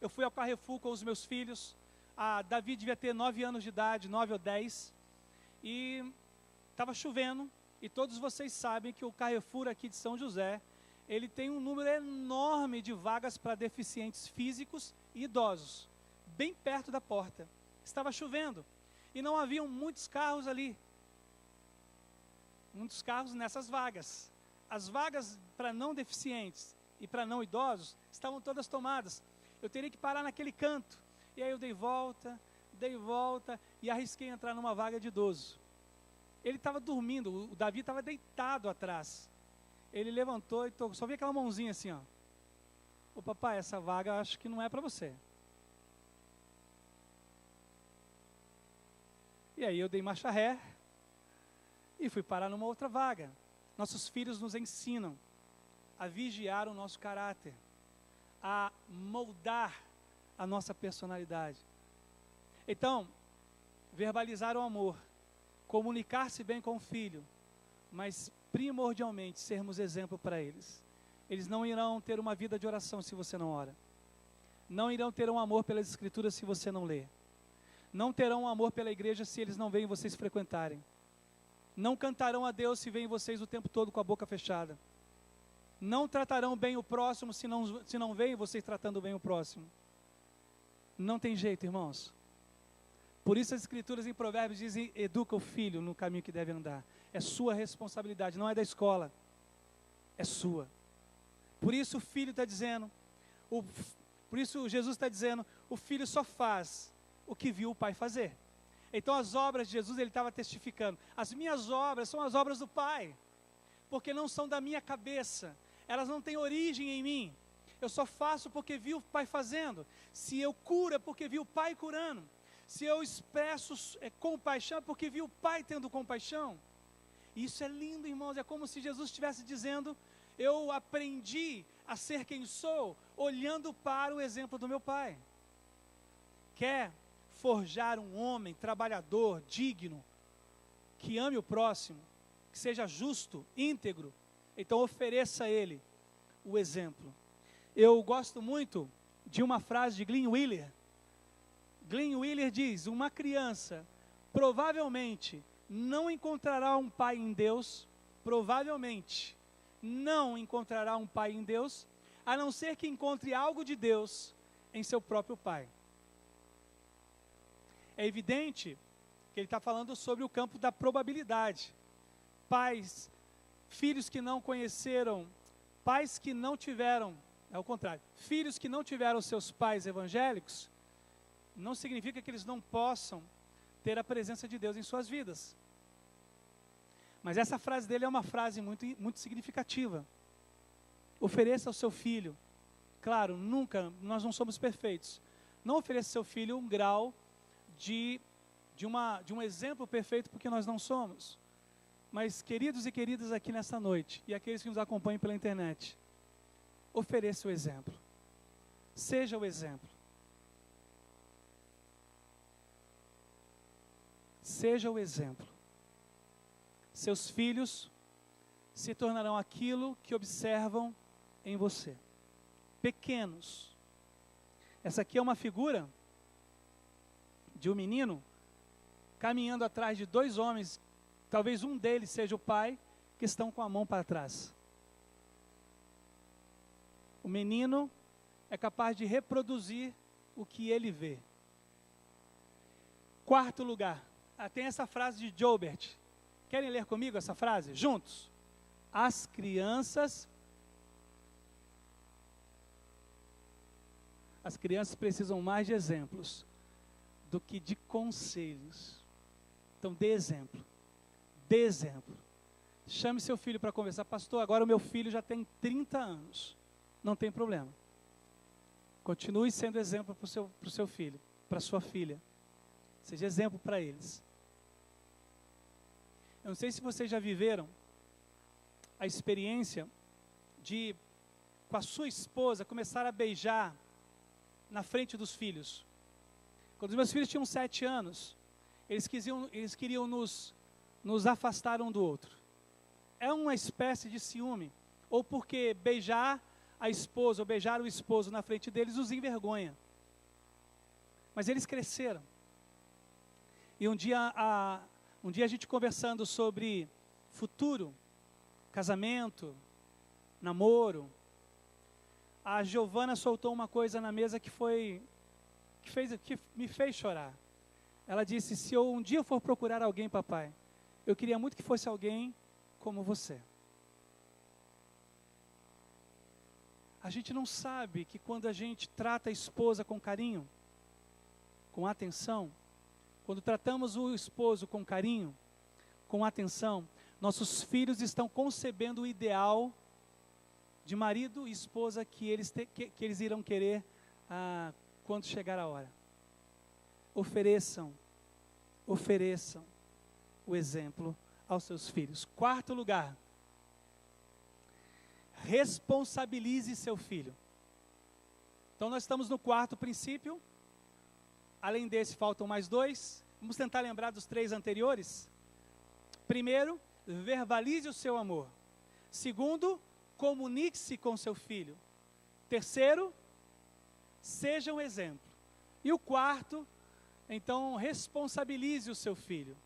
eu fui ao Carrefour com os meus filhos. Davi devia ter 9 anos de idade, 9 ou 10, e estava chovendo, e todos vocês sabem que o Carrefour aqui de São José, ele tem um número enorme de vagas para deficientes físicos e idosos, bem perto da porta. Estava chovendo, e não haviam muitos carros ali, muitos carros nessas vagas. As vagas para não deficientes e para não idosos estavam todas tomadas. Eu teria que parar naquele canto, e aí eu dei volta, e arrisquei entrar numa vaga de idoso. Ele estava dormindo, o Davi estava deitado atrás. Ele levantou e só vi aquela mãozinha assim, ó. Ô papai, essa vaga acho que não é para você. E aí eu dei marcha ré e fui parar numa outra vaga. Nossos filhos nos ensinam a vigiar o nosso caráter, a moldar a nossa personalidade. Então, verbalizar o amor, comunicar-se bem com o filho, mas primordialmente sermos exemplo para eles. Eles não irão ter uma vida de oração se você não ora. Não irão ter um amor pelas escrituras se você não lê. Não terão um amor pela igreja se eles não veem vocês frequentarem. Não cantarão a Deus se veem vocês o tempo todo com a boca fechada. Não tratarão bem o próximo se não veem vocês tratando bem o próximo. Não tem jeito, irmãos. Por isso as escrituras em Provérbios dizem: educa o filho no caminho que deve andar. É sua responsabilidade, não é da escola. É sua. Por isso o filho está dizendo, por isso Jesus está dizendo, o filho só faz o que viu o pai fazer. Então as obras de Jesus, ele estava testificando. As minhas obras são as obras do Pai, porque não são da minha cabeça. Elas não têm origem em mim. Eu só faço porque vi o Pai fazendo. Se eu curo é porque vi o Pai curando. Se eu expresso compaixão é porque vi o Pai tendo compaixão. Isso é lindo, irmãos. É como se Jesus estivesse dizendo: eu aprendi a ser quem sou olhando para o exemplo do meu Pai. Quer forjar um homem trabalhador, digno, que ame o próximo, que seja justo, íntegro, então ofereça a ele o exemplo. Eu gosto muito de uma frase de Glenn Wheeler. Glenn Wheeler diz: uma criança provavelmente não encontrará um pai em Deus, provavelmente não encontrará um pai em Deus, a não ser que encontre algo de Deus em seu próprio pai. É evidente que ele está falando sobre o campo da probabilidade. Pais, filhos que não conheceram, pais que não tiveram, é o contrário, filhos que não tiveram seus pais evangélicos, não significa que eles não possam ter a presença de Deus em suas vidas. Mas essa frase dele é uma frase muito significativa. Ofereça ao seu filho, claro, nunca, nós não somos perfeitos, não ofereça ao seu filho um grau de um exemplo perfeito, porque nós não somos. Mas, queridos e queridas aqui nessa noite, e aqueles que nos acompanham pela internet, ofereça o exemplo. Seja o exemplo. Seja o exemplo. Seus filhos se tornarão aquilo que observam em você. Pequenos. Essa aqui é uma figura de um menino caminhando atrás de dois homens, talvez um deles seja o pai, que estão com a mão para trás. O menino é capaz de reproduzir o que ele vê. Quarto lugar, tem essa frase de Joubert. Querem ler comigo essa frase? Juntos. As crianças precisam mais de exemplos do que de conselhos. Então, dê exemplo. Dê exemplo. Chame seu filho para conversar. Pastor, agora o meu filho já tem 30 anos. Não tem problema. Continue sendo exemplo para o seu filho, para a sua filha. Seja exemplo para eles. Eu não sei se vocês já viveram a experiência de, com a sua esposa, começar a beijar na frente dos filhos. Quando os meus filhos tinham 7 anos, eles queriam nos afastar um do outro. É uma espécie de ciúme, ou porque beijar a esposa ou beijar o esposo na frente deles os envergonha. Mas eles cresceram. E um dia a gente conversando sobre futuro, casamento, namoro, a Giovana soltou uma coisa na mesa que me fez chorar. Ela disse: se eu um dia for procurar alguém, papai, eu queria muito que fosse alguém como você. A gente não sabe que quando a gente trata a esposa com carinho, com atenção, quando tratamos o esposo com carinho, com atenção, nossos filhos estão concebendo o ideal de marido e esposa que eles irão querer quando chegar a hora. Ofereçam o exemplo aos seus filhos. Quarto lugar, responsabilize seu filho. Então nós estamos no quarto princípio. Além desse, faltam mais 2. Vamos tentar lembrar dos 3 anteriores. Primeiro, verbalize o seu amor. Segundo, comunique-se com seu filho. Terceiro, seja um exemplo. E o quarto, então, responsabilize o seu filho.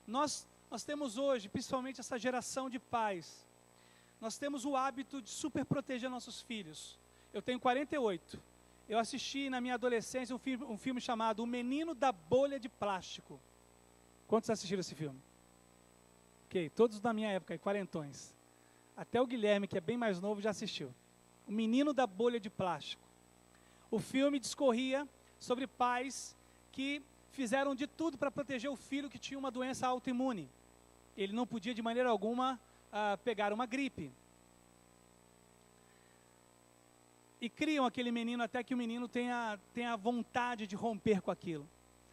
Nós temos hoje, principalmente essa geração de pais, nós temos o hábito de super proteger nossos filhos. Eu tenho 48. Eu assisti na minha adolescência um filme chamado O Menino da Bolha de Plástico. Quantos assistiram esse filme? Ok, todos da minha época, quarentões. Até o Guilherme, que é bem mais novo, já assistiu. O Menino da Bolha de Plástico. O filme discorria sobre pais que fizeram de tudo para proteger o filho que tinha uma doença autoimune. Ele não podia de maneira alguma pegar uma gripe. E criam aquele menino até que o menino tenha vontade de romper com aquilo.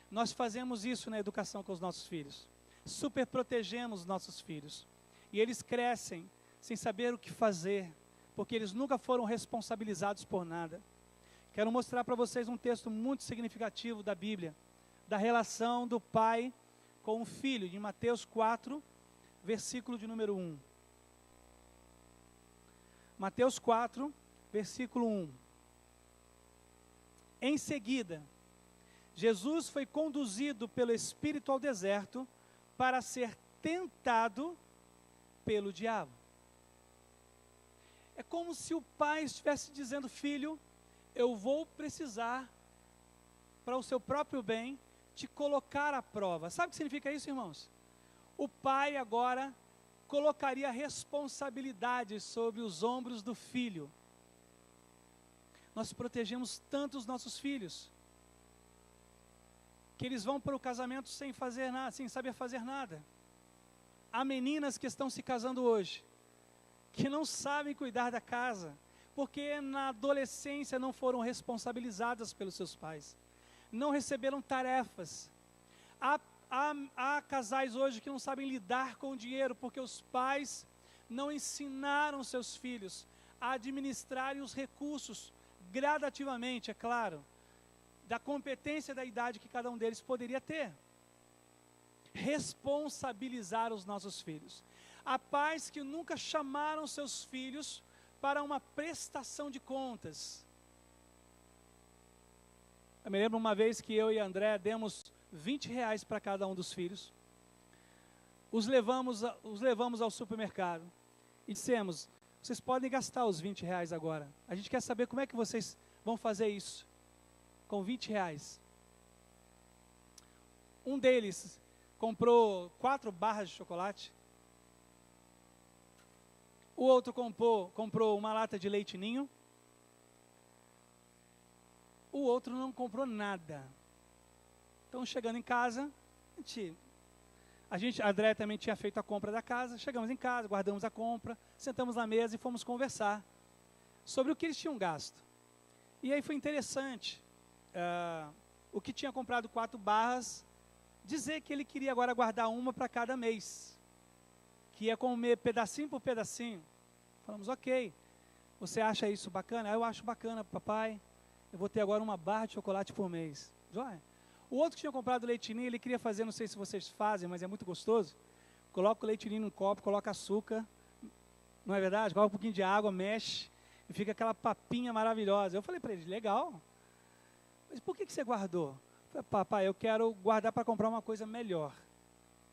Nós fazemos isso na educação com os nossos filhos. Super protegemos os nossos filhos. E eles crescem sem saber o que fazer, porque eles nunca foram responsabilizados por nada. Quero mostrar para vocês um texto muito significativo da Bíblia, da relação do pai com o filho, de Mateus 4, versículo de número 1. Mateus 4, versículo 1. Em seguida, Jesus foi conduzido pelo Espírito ao deserto para ser tentado pelo diabo. É como se o pai estivesse dizendo: filho, eu vou precisar, para o seu próprio bem, te colocar à prova. Sabe o que significa isso, irmãos? O pai agora colocaria a responsabilidade sobre os ombros do filho. Nós protegemos tanto os nossos filhos, que eles vão para o casamento sem fazer nada, sem saber fazer nada. Há meninas que estão se casando hoje, que não sabem cuidar da casa, porque na adolescência não foram responsabilizadas pelos seus pais, não receberam tarefas. Há casais hoje que não sabem lidar com o dinheiro, porque os pais não ensinaram seus filhos a administrarem os recursos, gradativamente, é claro, da competência da idade que cada um deles poderia ter. Responsabilizar os nossos filhos. Há pais que nunca chamaram seus filhos para uma prestação de contas. Eu me lembro uma vez que eu e André demos R$20 para cada um dos filhos. Os levamos ao supermercado e dissemos: vocês podem gastar os R$20 agora. A gente quer saber como é que vocês vão fazer isso com R$20. Um deles comprou 4 barras de chocolate. O outro comprou uma lata de leite ninho. O outro não comprou nada. Então, chegando em casa, a André também tinha feito a compra da casa. Chegamos em casa, guardamos a compra, sentamos na mesa e fomos conversar sobre o que eles tinham gasto. E aí foi interessante, o que tinha comprado 4 barras, dizer que ele queria agora guardar uma para cada mês, que ia comer pedacinho por pedacinho. Falamos: ok, você acha isso bacana? Eu acho bacana, papai. Eu vou ter agora uma barra de chocolate por mês. Joia. O outro que tinha comprado leite ninho, ele queria fazer, não sei se vocês fazem, mas é muito gostoso. Coloca o leite ninho num copo, coloca açúcar, não é verdade? Coloca um pouquinho de água, mexe, e fica aquela papinha maravilhosa. Eu falei para ele: legal, mas por que você guardou? Eu falei: papai, eu quero guardar para comprar uma coisa melhor.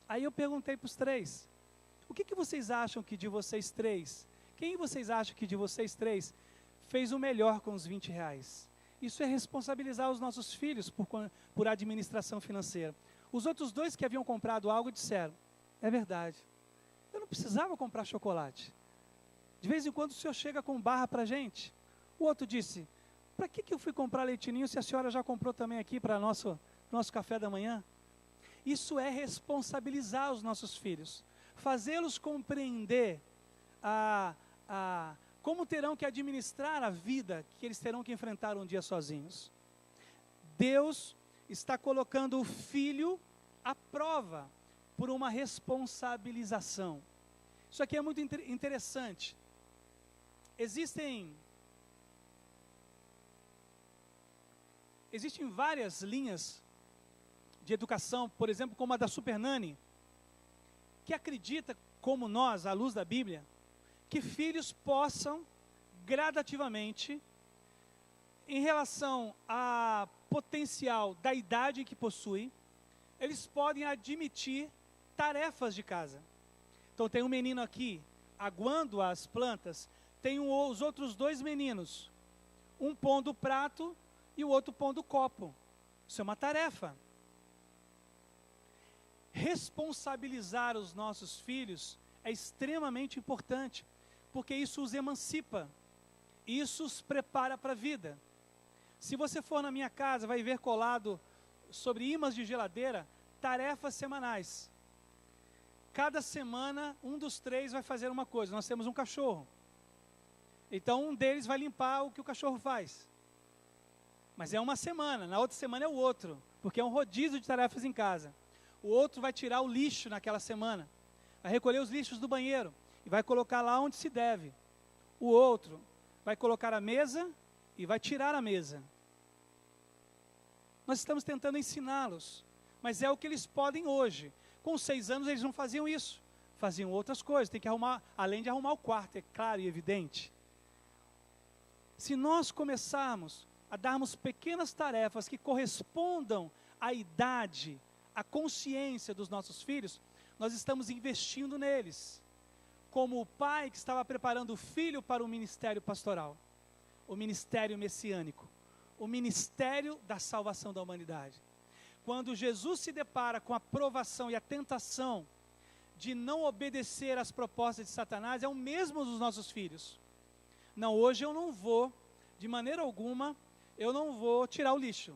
Aí eu perguntei para os 3, o que vocês acham que de vocês 3, quem vocês acham que de vocês 3 fez o melhor com os R$20? Isso é responsabilizar os nossos filhos por administração financeira. Os outros 2 que haviam comprado algo disseram: é verdade, eu não precisava comprar chocolate. De vez em quando o senhor chega com barra para a gente. O outro disse: para que eu fui comprar leite ninho se a senhora já comprou também aqui para nosso café da manhã? Isso é responsabilizar os nossos filhos. Fazê-los compreender como terão que administrar a vida que eles terão que enfrentar um dia sozinhos. Deus está colocando o filho à prova por uma responsabilização. Isso aqui é muito interessante. Existem várias linhas de educação, por exemplo, como a da Super Nanny, que acredita, como nós, à luz da Bíblia, que filhos possam, gradativamente, em relação ao potencial da idade que possuem, eles podem admitir tarefas de casa. Então, tem um menino aqui, aguando as plantas, tem os outros 2 meninos, um pondo o prato e o outro pondo o copo. Isso é uma tarefa. Responsabilizar os nossos filhos é extremamente importante, porque isso os emancipa, isso os prepara para a vida. Se você for na minha casa, vai ver colado sobre ímãs de geladeira, tarefas semanais. Cada semana, um dos 3 vai fazer uma coisa. Nós temos um cachorro. Então, um deles vai limpar o que o cachorro faz. Mas é uma semana, na outra semana é o outro, porque é um rodízio de tarefas em casa. O outro vai tirar o lixo naquela semana, vai recolher os lixos do banheiro e vai colocar lá onde se deve. O outro vai colocar a mesa e vai tirar a mesa. Nós estamos tentando ensiná-los, mas é o que eles podem hoje. Com 6 anos eles não faziam isso, faziam outras coisas. Tem que arrumar, além de arrumar o quarto, é claro e evidente. se nós começarmos a darmos pequenas tarefas que correspondam à idade, à consciência dos nossos filhos, nós estamos investindo neles. Como o pai que estava preparando o filho para o ministério pastoral, o ministério messiânico, o ministério da salvação da humanidade. Quando Jesus se depara com a provação e a tentação de não obedecer às propostas de Satanás, é o mesmo dos nossos filhos. Não, hoje eu não vou, de maneira alguma, eu não vou tirar o lixo.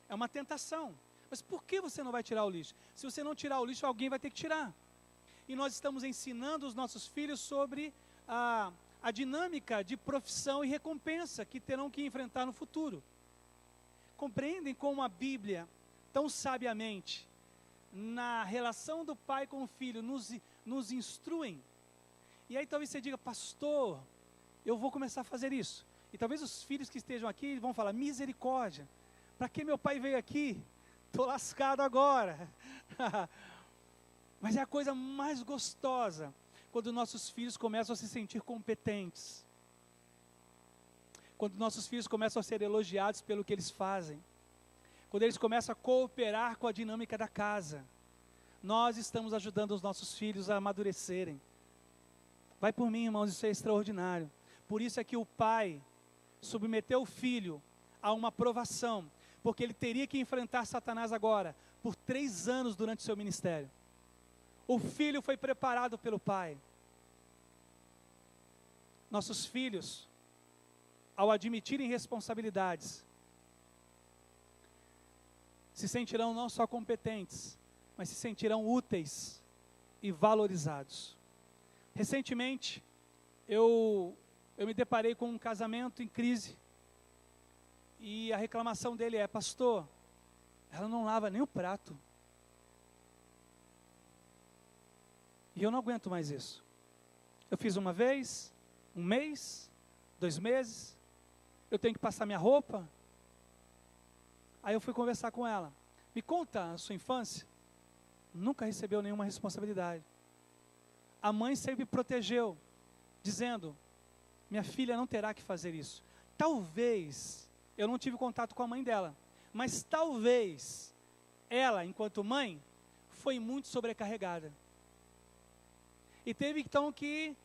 É uma tentação. Mas por que você não vai tirar o lixo? Se você não tirar o lixo, alguém vai ter que tirar. E nós estamos ensinando os nossos filhos sobre a dinâmica de profissão e recompensa que terão que enfrentar no futuro. Compreendem como a Bíblia, tão sabiamente, na relação do pai com o filho, nos instruem? E aí talvez você diga, pastor, eu vou começar a fazer isso. E talvez os filhos que estejam aqui vão falar, misericórdia, para que meu pai veio aqui? Estou lascado agora. Mas é a coisa mais gostosa, quando nossos filhos começam a se sentir competentes. Quando nossos filhos começam a ser elogiados pelo que eles fazem. Quando eles começam a cooperar com a dinâmica da casa. Nós estamos ajudando os nossos filhos a amadurecerem. Vai por mim, irmãos, isso é extraordinário. Por isso é que o pai submeteu o filho a uma provação, porque ele teria que enfrentar Satanás agora, por 3 anos durante o seu ministério. O filho foi preparado pelo pai. Nossos filhos, ao admitirem responsabilidades, se sentirão não só competentes, mas se sentirão úteis e valorizados. Recentemente, eu me deparei com um casamento em crise, e a reclamação dele é, pastor, ela não lava nem o prato. E eu não aguento mais isso. Eu fiz uma vez, 1 mês, 2 meses, eu tenho que passar minha roupa. Aí eu fui conversar com ela. Me conta a sua infância. Nunca recebeu nenhuma responsabilidade. A mãe sempre protegeu, dizendo, minha filha não terá que fazer isso. Talvez, eu não tive contato com a mãe dela, mas talvez ela, enquanto mãe, foi muito sobrecarregada. E teve então que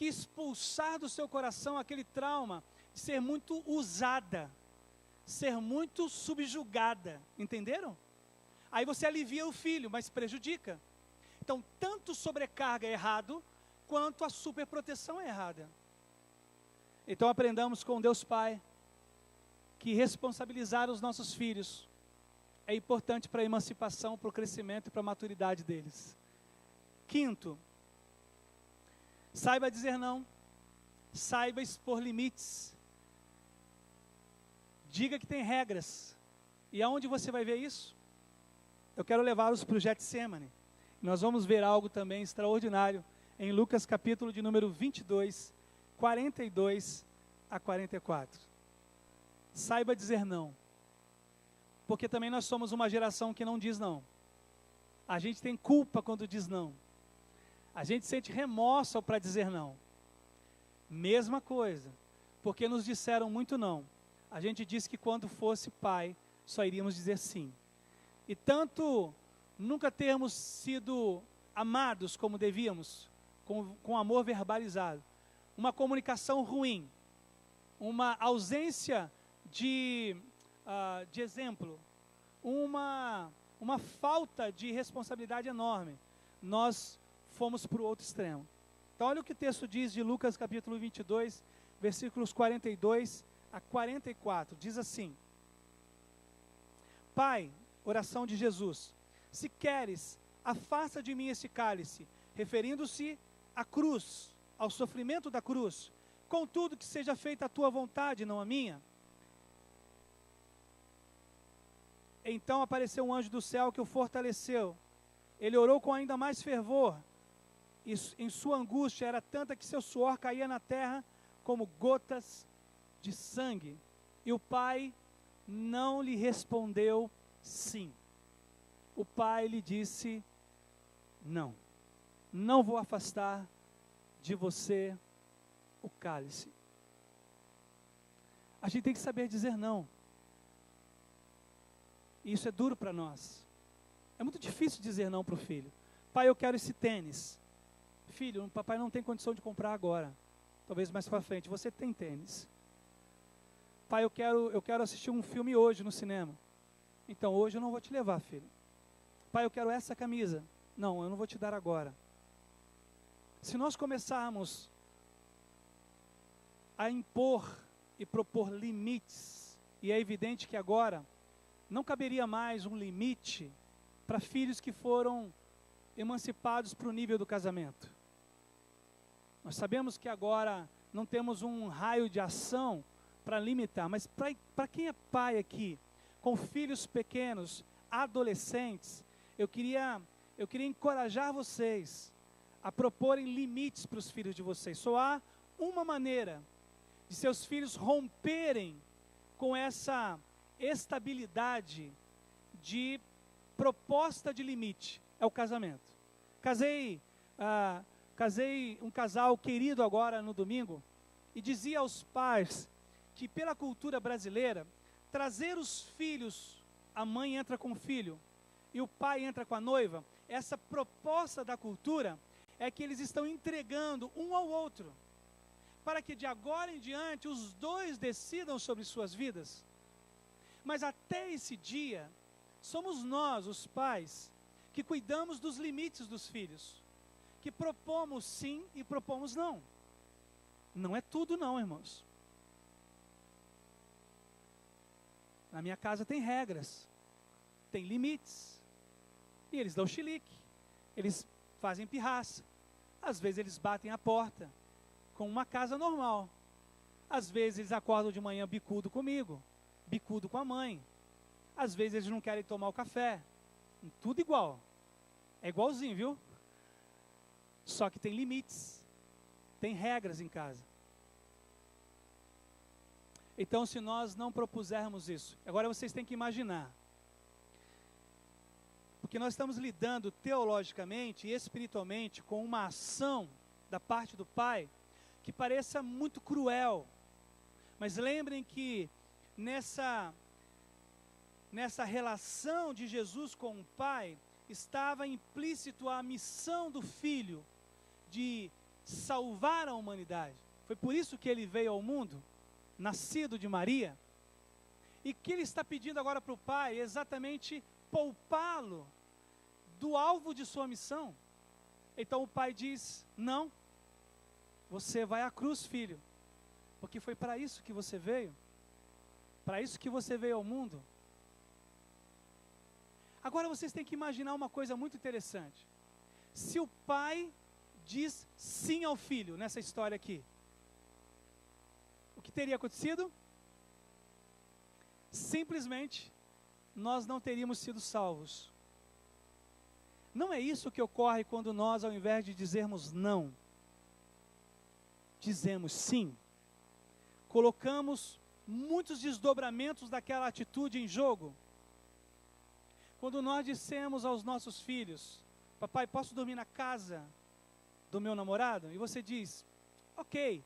expulsar do seu coração aquele trauma de ser muito usada, ser muito subjugada, entenderam? Aí você alivia o filho, mas prejudica. Então, tanto sobrecarga é errado, quanto a superproteção é errada. Então aprendamos com Deus Pai, que responsabilizar os nossos filhos é importante para a emancipação, para o crescimento e para a maturidade deles. 5º, saiba dizer não, saiba expor limites, diga que tem regras. E aonde você vai ver isso? Eu quero levá-los para o Getsemane. Nós vamos ver algo também extraordinário em Lucas capítulo de número 22, 42 a 44. Saiba dizer não, porque também nós somos uma geração que não diz não. A gente tem culpa quando diz não. A gente sente remorso para dizer não. Mesma coisa, porque nos disseram muito não. A gente disse que quando fosse pai, só iríamos dizer sim. E tanto nunca termos sido amados como devíamos, com amor verbalizado, uma comunicação ruim, uma ausência de exemplo, uma falta de responsabilidade enorme, nós fomos para o outro extremo. Então olha o que o texto diz de Lucas capítulo 22, versículos 42 a 44, diz assim: Pai, oração de Jesus, se queres, afasta de mim esse cálice, referindo-se à cruz, ao sofrimento da cruz, contudo que seja feita a tua vontade, não a minha. Então apareceu um anjo do céu que o fortaleceu. Ele orou com ainda mais fervor, e em sua angústia era tanta que seu suor caía na terra como gotas de sangue. E o pai não lhe respondeu sim. O pai lhe disse, não vou afastar de você o cálice. A gente tem que saber dizer não. E isso é duro para nós. É muito difícil dizer não para o filho. Pai, eu quero esse tênis. Filho, o papai não tem condição de comprar agora. Talvez mais para frente. Você tem tênis. Pai, eu quero assistir um filme hoje no cinema. Então hoje eu não vou te levar, filho. Pai, eu quero essa camisa. Não, eu não vou te dar agora. Se nós começarmos a impor e propor limites, e é evidente que agora não caberia mais um limite para filhos que foram emancipados para o nível do casamento. Nós sabemos que agora não temos um raio de ação para limitar, mas para quem é pai aqui, com filhos pequenos, adolescentes, eu queria encorajar vocês a proporem limites para os filhos de vocês. Só há uma maneira de seus filhos romperem com essa estabilidade de proposta de limite, é o casamento. Casei um casal querido agora no domingo, e dizia aos pais que pela cultura brasileira, trazer os filhos, a mãe entra com o filho, e o pai entra com a noiva, essa proposta da cultura é que eles estão entregando um ao outro, para que de agora em diante os dois decidam sobre suas vidas. Mas até esse dia, somos nós, os pais, que cuidamos dos limites dos filhos, que propomos sim e propomos não. Não é tudo não, irmãos. Na minha casa tem regras, tem limites, e eles dão chilique, eles fazem pirraça, às vezes eles batem a porta, com uma casa normal, às vezes eles acordam de manhã bicudo comigo, bicudo com a mãe, às vezes eles não querem tomar o café, tudo igual, é igualzinho, viu? Só que tem limites, tem regras em casa. Então, se nós não propusermos isso, agora vocês têm que imaginar, porque nós estamos lidando teologicamente e espiritualmente com uma ação da parte do pai que pareça muito cruel, mas lembrem que nessa relação de Jesus com o pai estava implícito a missão do filho de salvar a humanidade. Foi por isso que ele veio ao mundo, nascido de Maria, e que ele está pedindo agora para o pai exatamente poupá-lo do alvo de sua missão. Então o pai diz: não, você vai à cruz, filho, porque foi para isso que você veio, para isso que você veio ao mundo. Agora vocês têm que imaginar uma coisa muito interessante. Se o pai diz sim ao filho nessa história aqui, o que teria acontecido? Simplesmente, nós não teríamos sido salvos. Não é isso que ocorre quando nós, ao invés de dizermos não, dizemos sim. Colocamos muitos desdobramentos daquela atitude em jogo. Quando nós dissemos aos nossos filhos: papai, posso dormir na casa do meu namorado? E você diz: ok.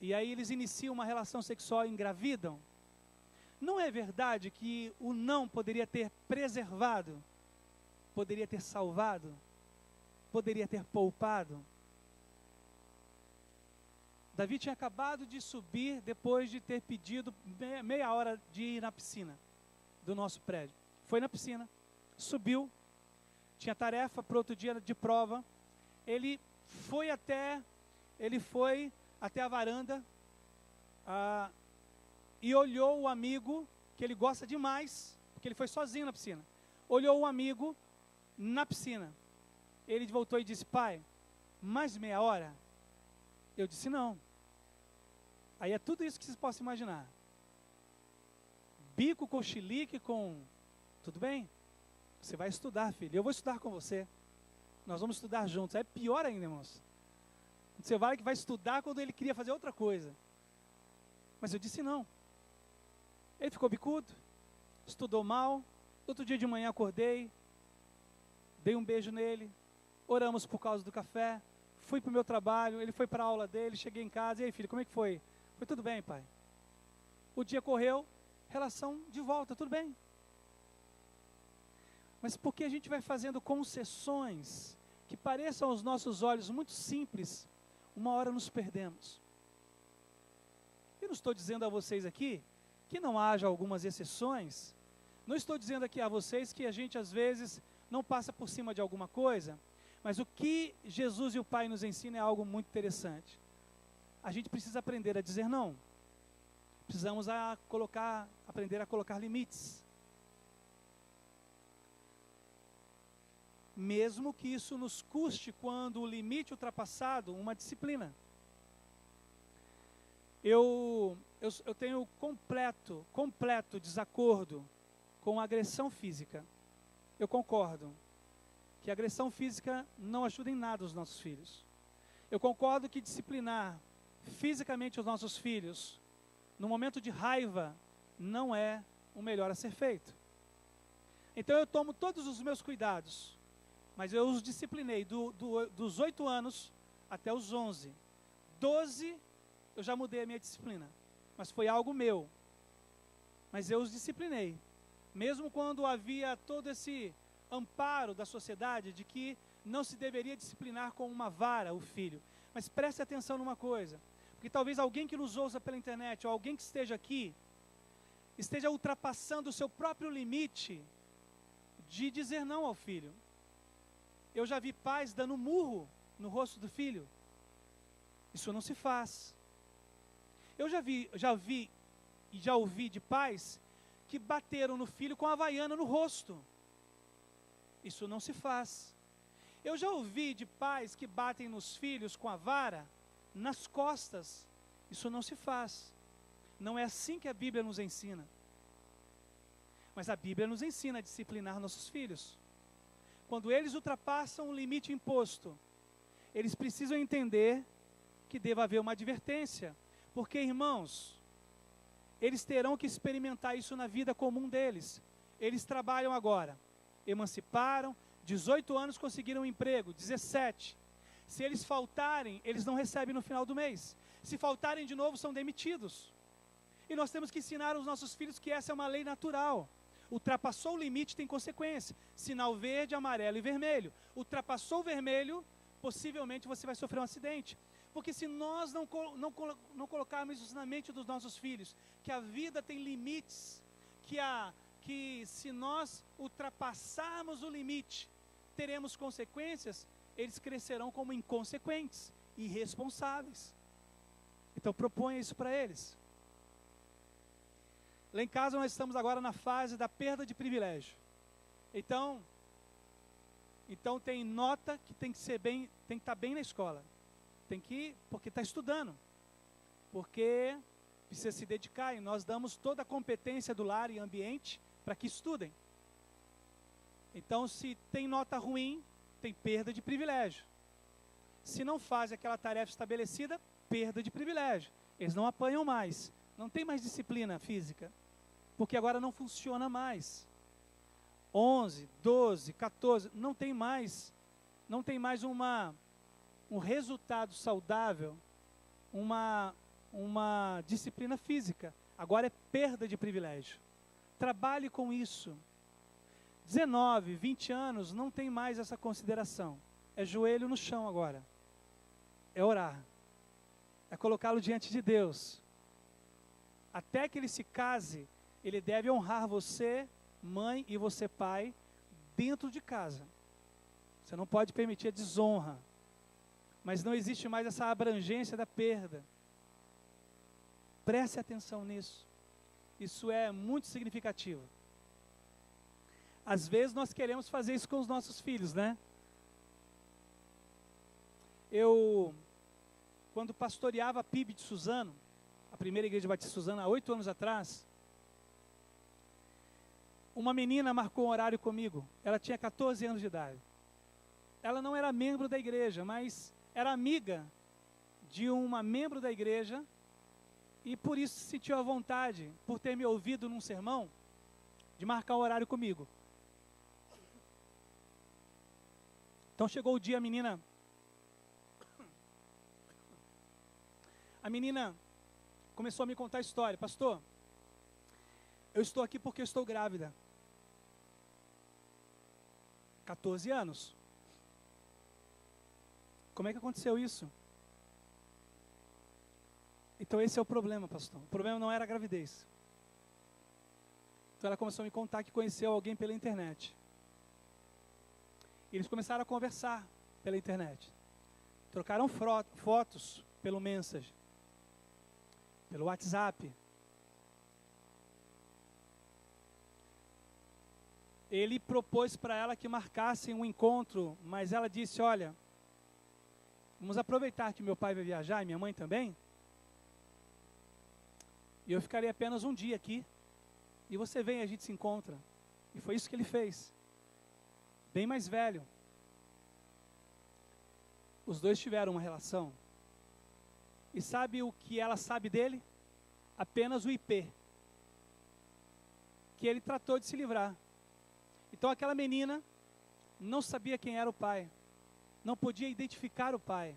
E aí eles iniciam uma relação sexual e engravidam. Não é verdade que o não poderia ter preservado, poderia ter salvado, poderia ter poupado? Davi tinha acabado de subir depois de ter pedido meia hora de ir na piscina do nosso prédio. Foi na piscina, subiu, tinha tarefa para outro dia de prova. Ele foi até a varanda e olhou o amigo, que ele gosta demais, porque ele foi sozinho na piscina. Olhou o amigo na piscina. Ele voltou e disse: pai, mais meia hora? Eu disse: não. Aí é tudo isso que vocês possam imaginar. Bico com chilique, com... Tudo bem? Você vai estudar, filho. Eu vou estudar com você. Nós vamos estudar juntos. É pior ainda, irmãos. Você vai estudar quando ele queria fazer outra coisa. Mas eu disse não. Ele ficou bicudo, estudou mal. Outro dia de manhã acordei, dei um beijo nele, oramos por causa do café, fui para o meu trabalho, ele foi para a aula dele, cheguei em casa: e aí, filho, como é que foi? Foi tudo bem, pai. o dia correu, relação de volta, tudo bem. Mas porque a gente vai fazendo concessões que pareçam aos nossos olhos muito simples, uma hora nos perdemos. Eu não estou dizendo a vocês aqui que não haja algumas exceções, não estou dizendo aqui a vocês que a gente às vezes não passa por cima de alguma coisa, mas o que Jesus e o Pai nos ensinam é algo muito interessante. A gente precisa aprender a dizer não. Precisamos aprender a colocar limites. Mesmo que isso nos custe, quando o limite ultrapassado, uma disciplina. Eu tenho completo desacordo com a agressão física. Eu concordo que a agressão física não ajuda em nada os nossos filhos. Eu concordo que disciplinar fisicamente os nossos filhos, no momento de raiva, não é o melhor a ser feito. Então eu tomo todos os meus cuidados, mas eu os disciplinei dos 8 anos até os 11. 12, eu já mudei a minha disciplina, mas foi algo meu. Mas eu os disciplinei, mesmo quando havia todo esse amparo da sociedade de que não se deveria disciplinar com uma vara o filho. Mas preste atenção numa coisa, porque talvez alguém que nos ouça pela internet, ou alguém que esteja aqui, esteja ultrapassando o seu próprio limite de dizer não ao filho. Eu já vi pais dando murro no rosto do filho. Isso não se faz. Eu já vi e já ouvi de pais que bateram no filho com a havaiana no rosto. Isso não se faz. Eu já ouvi de pais que batem nos filhos com a vara nas costas. Isso não se faz. Não é assim que a Bíblia nos ensina. Mas a Bíblia nos ensina a disciplinar nossos filhos. Quando eles ultrapassam o limite imposto, eles precisam entender que deva haver uma advertência. Porque, irmãos, eles terão que experimentar isso na vida comum deles. Eles trabalham agora, emanciparam, 18 anos conseguiram um emprego, 17. Se eles faltarem, eles não recebem no final do mês. Se faltarem de novo, são demitidos. E nós temos que ensinar aos nossos filhos que essa é uma lei natural. Ultrapassou o limite, tem consequência. Sinal verde, amarelo e vermelho. Ultrapassou o vermelho, possivelmente você vai sofrer um acidente. Porque se nós não colocarmos isso na mente dos nossos filhos, que a vida tem limites, que se nós ultrapassarmos o limite, teremos consequências, eles crescerão como inconsequentes, irresponsáveis. Então proponha isso para eles. Lá em casa nós estamos agora na fase da perda de privilégio. Então tem nota que tem que estar bem na escola. Tem que ir porque está estudando. Porque precisa se dedicar e nós damos toda a competência do lar e ambiente para que estudem. Então, se tem nota ruim, tem perda de privilégio. Se não faz aquela tarefa estabelecida, perda de privilégio. Eles não apanham mais. Não tem mais disciplina física. Porque agora não funciona mais. 11, 12, 14, não tem mais um resultado saudável, uma disciplina física. Agora é perda de privilégio. Trabalhe com isso. 19, 20 anos, não tem mais essa consideração. É joelho no chão agora. É orar. É colocá-lo diante de Deus. Até que ele se case, ele deve honrar você, mãe, e você, pai, dentro de casa. Você não pode permitir a desonra. Mas não existe mais essa abrangência da perda. Preste atenção nisso. Isso é muito significativo. Às vezes nós queremos fazer isso com os nossos filhos, né? Quando pastoreava a PIB de Suzano, a primeira igreja batista de Suzano, há 8 anos atrás, uma menina marcou um horário comigo. Ela tinha 14 anos de idade. Ela não era membro da igreja, mas era amiga de uma membro da igreja e por isso se sentiu à vontade, por ter me ouvido num sermão, de marcar um horário comigo. Então chegou o dia, a menina começou a me contar a história. Pastor, Eu estou aqui porque eu estou grávida. 14 anos. Como é que aconteceu isso? Então esse é o problema, pastor. O problema não era a gravidez. Então ela começou a me contar que conheceu alguém pela internet. Eles começaram a conversar pela internet. Trocaram fotos pelo Message, pelo WhatsApp. Ele propôs para ela que marcassem um encontro, mas ela disse, olha, vamos aproveitar que meu pai vai viajar e minha mãe também, e eu ficarei apenas um dia aqui, e você vem e a gente se encontra. E foi isso que ele fez. Bem mais velho. Os dois tiveram uma relação. E sabe o que ela sabe dele? Apenas o IP. Que ele tratou de se livrar. Então aquela menina não sabia quem era o pai. Não podia identificar o pai.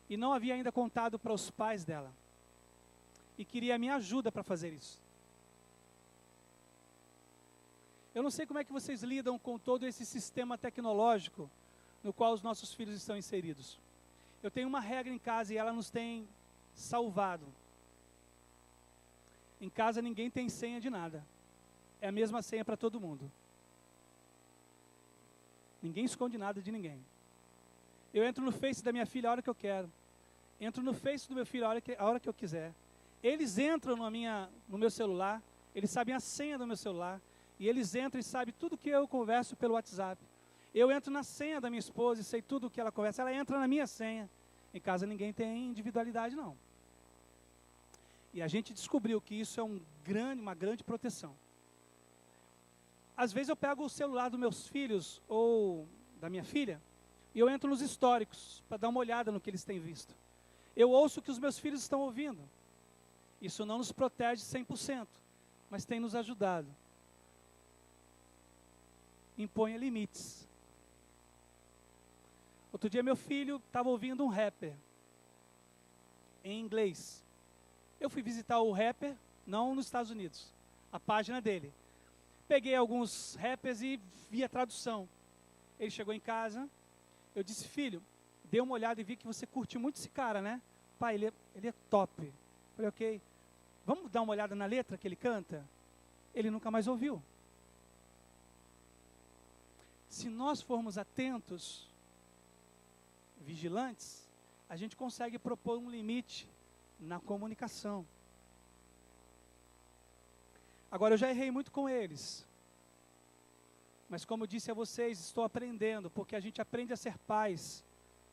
E não havia ainda contado para os pais dela. E queria a minha ajuda para fazer isso. Eu não sei como é que vocês lidam com todo esse sistema tecnológico no qual os nossos filhos estão inseridos. Eu tenho uma regra em casa e ela nos tem salvado. Em casa ninguém tem senha de nada. É a mesma senha para todo mundo. Ninguém esconde nada de ninguém. Eu entro no Face da minha filha a hora que eu quero. Entro no Face do meu filho a hora que eu quiser. Eles entram no meu celular, eles sabem a senha do meu celular, e eles entram e sabem tudo que eu converso pelo WhatsApp. Eu entro na senha da minha esposa e sei tudo o que ela conversa, ela entra na minha senha. Em casa ninguém tem individualidade, não. E a gente descobriu que isso é uma grande proteção. Às vezes eu pego o celular dos meus filhos ou da minha filha e eu entro nos históricos para dar uma olhada no que eles têm visto. Eu ouço o que os meus filhos estão ouvindo. Isso não nos protege 100%, mas tem nos ajudado. Imponha limites. Outro dia meu filho estava ouvindo um rapper em inglês. Eu fui visitar o rapper, não nos Estados Unidos, a página dele. Peguei alguns rappers e vi a tradução. Ele chegou em casa, eu disse, filho, dei uma olhada e vi que você curte muito esse cara, né? Pai, ele é top. Falei, ok, vamos dar uma olhada na letra que ele canta? Ele nunca mais ouviu. Se nós formos atentos, vigilantes, a gente consegue propor um limite na comunicação. Agora, eu já errei muito com eles. Mas como eu disse a vocês, estou aprendendo, porque a gente aprende a ser pais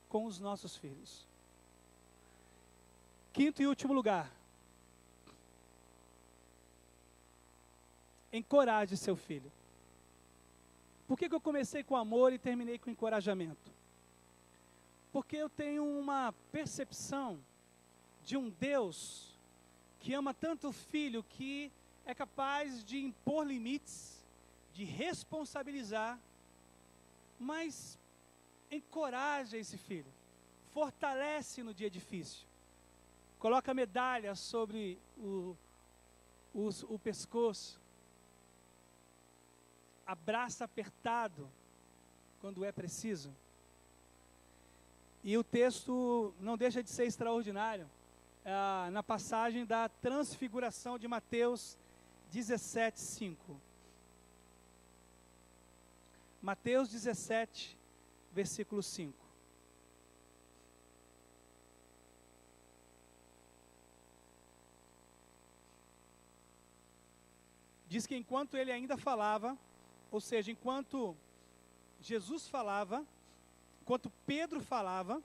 com os nossos filhos. Quinto e último lugar. Encoraje seu filho. Por que eu comecei com amor e terminei com encorajamento? Porque eu tenho uma percepção de um Deus que ama tanto o filho que é capaz de impor limites, de responsabilizar, mas encoraja esse filho, fortalece no dia difícil, coloca medalha sobre o pescoço, abraça apertado quando é preciso. E o texto não deixa de ser extraordinário, na passagem da transfiguração de Mateus 17:5. Mateus 17, versículo 5. Diz que enquanto ele ainda falava, ou seja, enquanto Jesus falava, enquanto Pedro falava,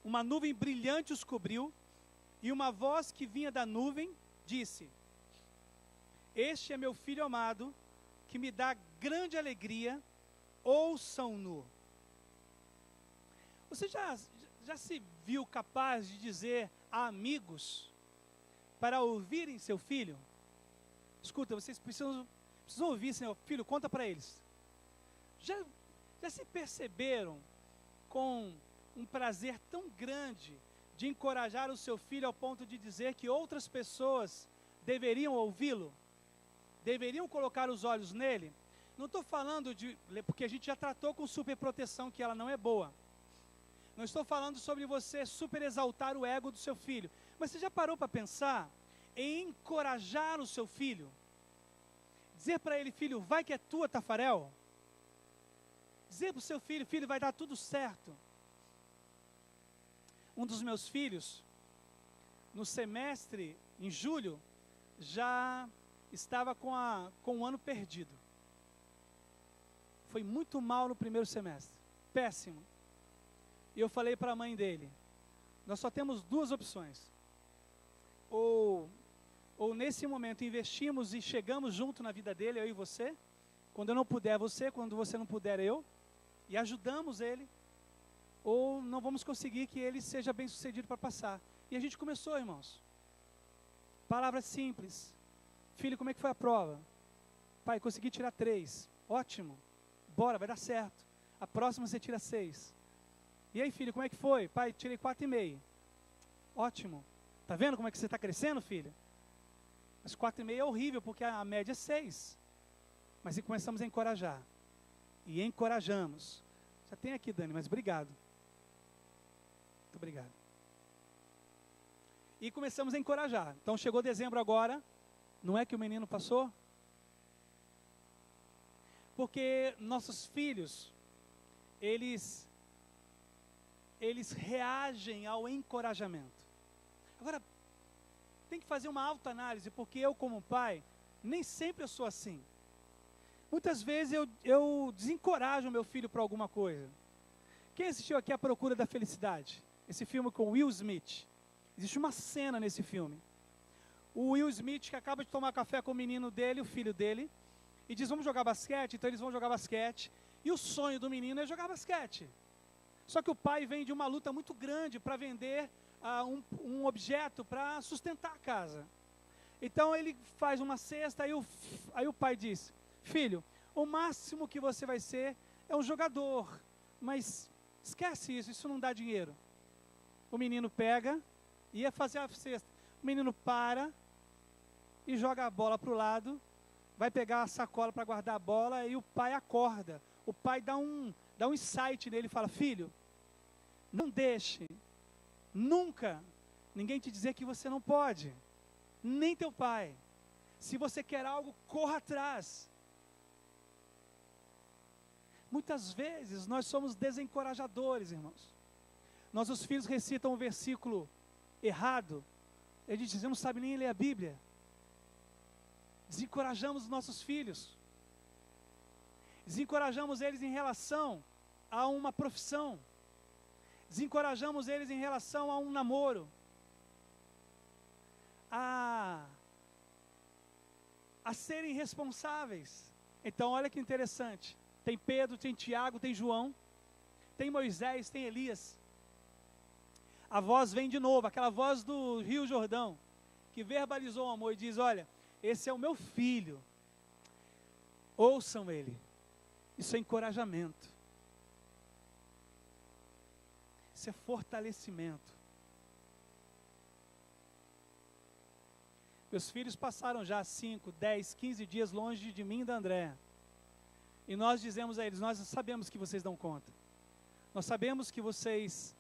uma nuvem brilhante os cobriu, e uma voz que vinha da nuvem disse: Este é meu filho amado, que me dá grande alegria, ouçam-no. Você já se viu capaz de dizer a amigos para ouvirem seu filho? Escuta, vocês precisam ouvir, Senhor, filho, conta para eles. Já se perceberam com um prazer tão grande de encorajar o seu filho ao ponto de dizer que outras pessoas deveriam ouvi-lo? Deveriam colocar os olhos nele? Não estou falando porque a gente já tratou com superproteção que ela não é boa. Não estou falando sobre você super exaltar o ego do seu filho. Mas você já parou para pensar em encorajar o seu filho? Dizer para ele, filho, vai que é tua, Tafarel. Dizer para o seu filho, filho, vai dar tudo certo. Um dos meus filhos, no semestre, em julho, já estava com um ano perdido. Foi muito mal no primeiro semestre. Péssimo. E eu falei para a mãe dele, nós só temos duas opções. Ou nesse momento investimos e chegamos junto na vida dele, eu e você. Quando eu não puder, você. Quando você não puder, eu. E ajudamos ele. Ou não vamos conseguir que ele seja bem sucedido para passar. E a gente começou, irmãos. Palavras simples. Filho, como é que foi a prova? Pai, consegui tirar 3. Ótimo. Bora, vai dar certo. A próxima você tira 6. E aí, filho, como é que foi? Pai, tirei 4,5. Ótimo. Tá vendo como é que você está crescendo, filho? Mas 4,5 é horrível, porque a média é 6. Mas começamos a encorajar. E encorajamos. Já tem aqui, Dani, mas obrigado. Muito obrigado. E começamos a encorajar. Então chegou dezembro agora. Não é que o menino passou? Porque nossos filhos, eles reagem ao encorajamento. Agora, tem que fazer uma autoanálise, porque eu como pai, nem sempre eu sou assim. Muitas vezes eu desencorajo o meu filho para alguma coisa. Quem assistiu aqui A Procura da Felicidade? Esse filme com Will Smith. Existe uma cena nesse filme. O Will Smith que acaba de tomar café com o menino dele, o filho dele, e diz, vamos jogar basquete? Então eles vão jogar basquete. E o sonho do menino é jogar basquete. Só que o pai vem de uma luta muito grande para vender um objeto para sustentar a casa. Então ele faz uma cesta, aí o pai diz, filho, o máximo que você vai ser é um jogador, mas esquece isso, isso não dá dinheiro. O menino pega, ia fazer a cesta, o menino para e joga a bola para o lado, vai pegar a sacola para guardar a bola e o pai acorda. O pai dá um insight nele e fala, filho, não deixe nunca ninguém te dizer que você não pode, nem teu pai. Se você quer algo, corra atrás. Muitas vezes nós somos desencorajadores, irmãos. Nossos filhos recitam um versículo errado, eles dizem, não sabe nem ler a Bíblia. Desencorajamos os nossos filhos. Desencorajamos eles em relação a uma profissão. Desencorajamos eles em relação a um namoro. A serem responsáveis. Então olha que interessante. Tem Pedro, tem Tiago, tem João, tem Moisés, tem Elias. A voz vem de novo, aquela voz do Rio Jordão, que verbalizou o amor e diz, olha, esse é o meu filho. Ouçam ele. Isso é encorajamento. Isso é fortalecimento. Meus filhos passaram já 5, 10, 15 dias longe de mim e da Andréa. E nós dizemos a eles, nós sabemos que vocês dão conta. Nós sabemos que vocês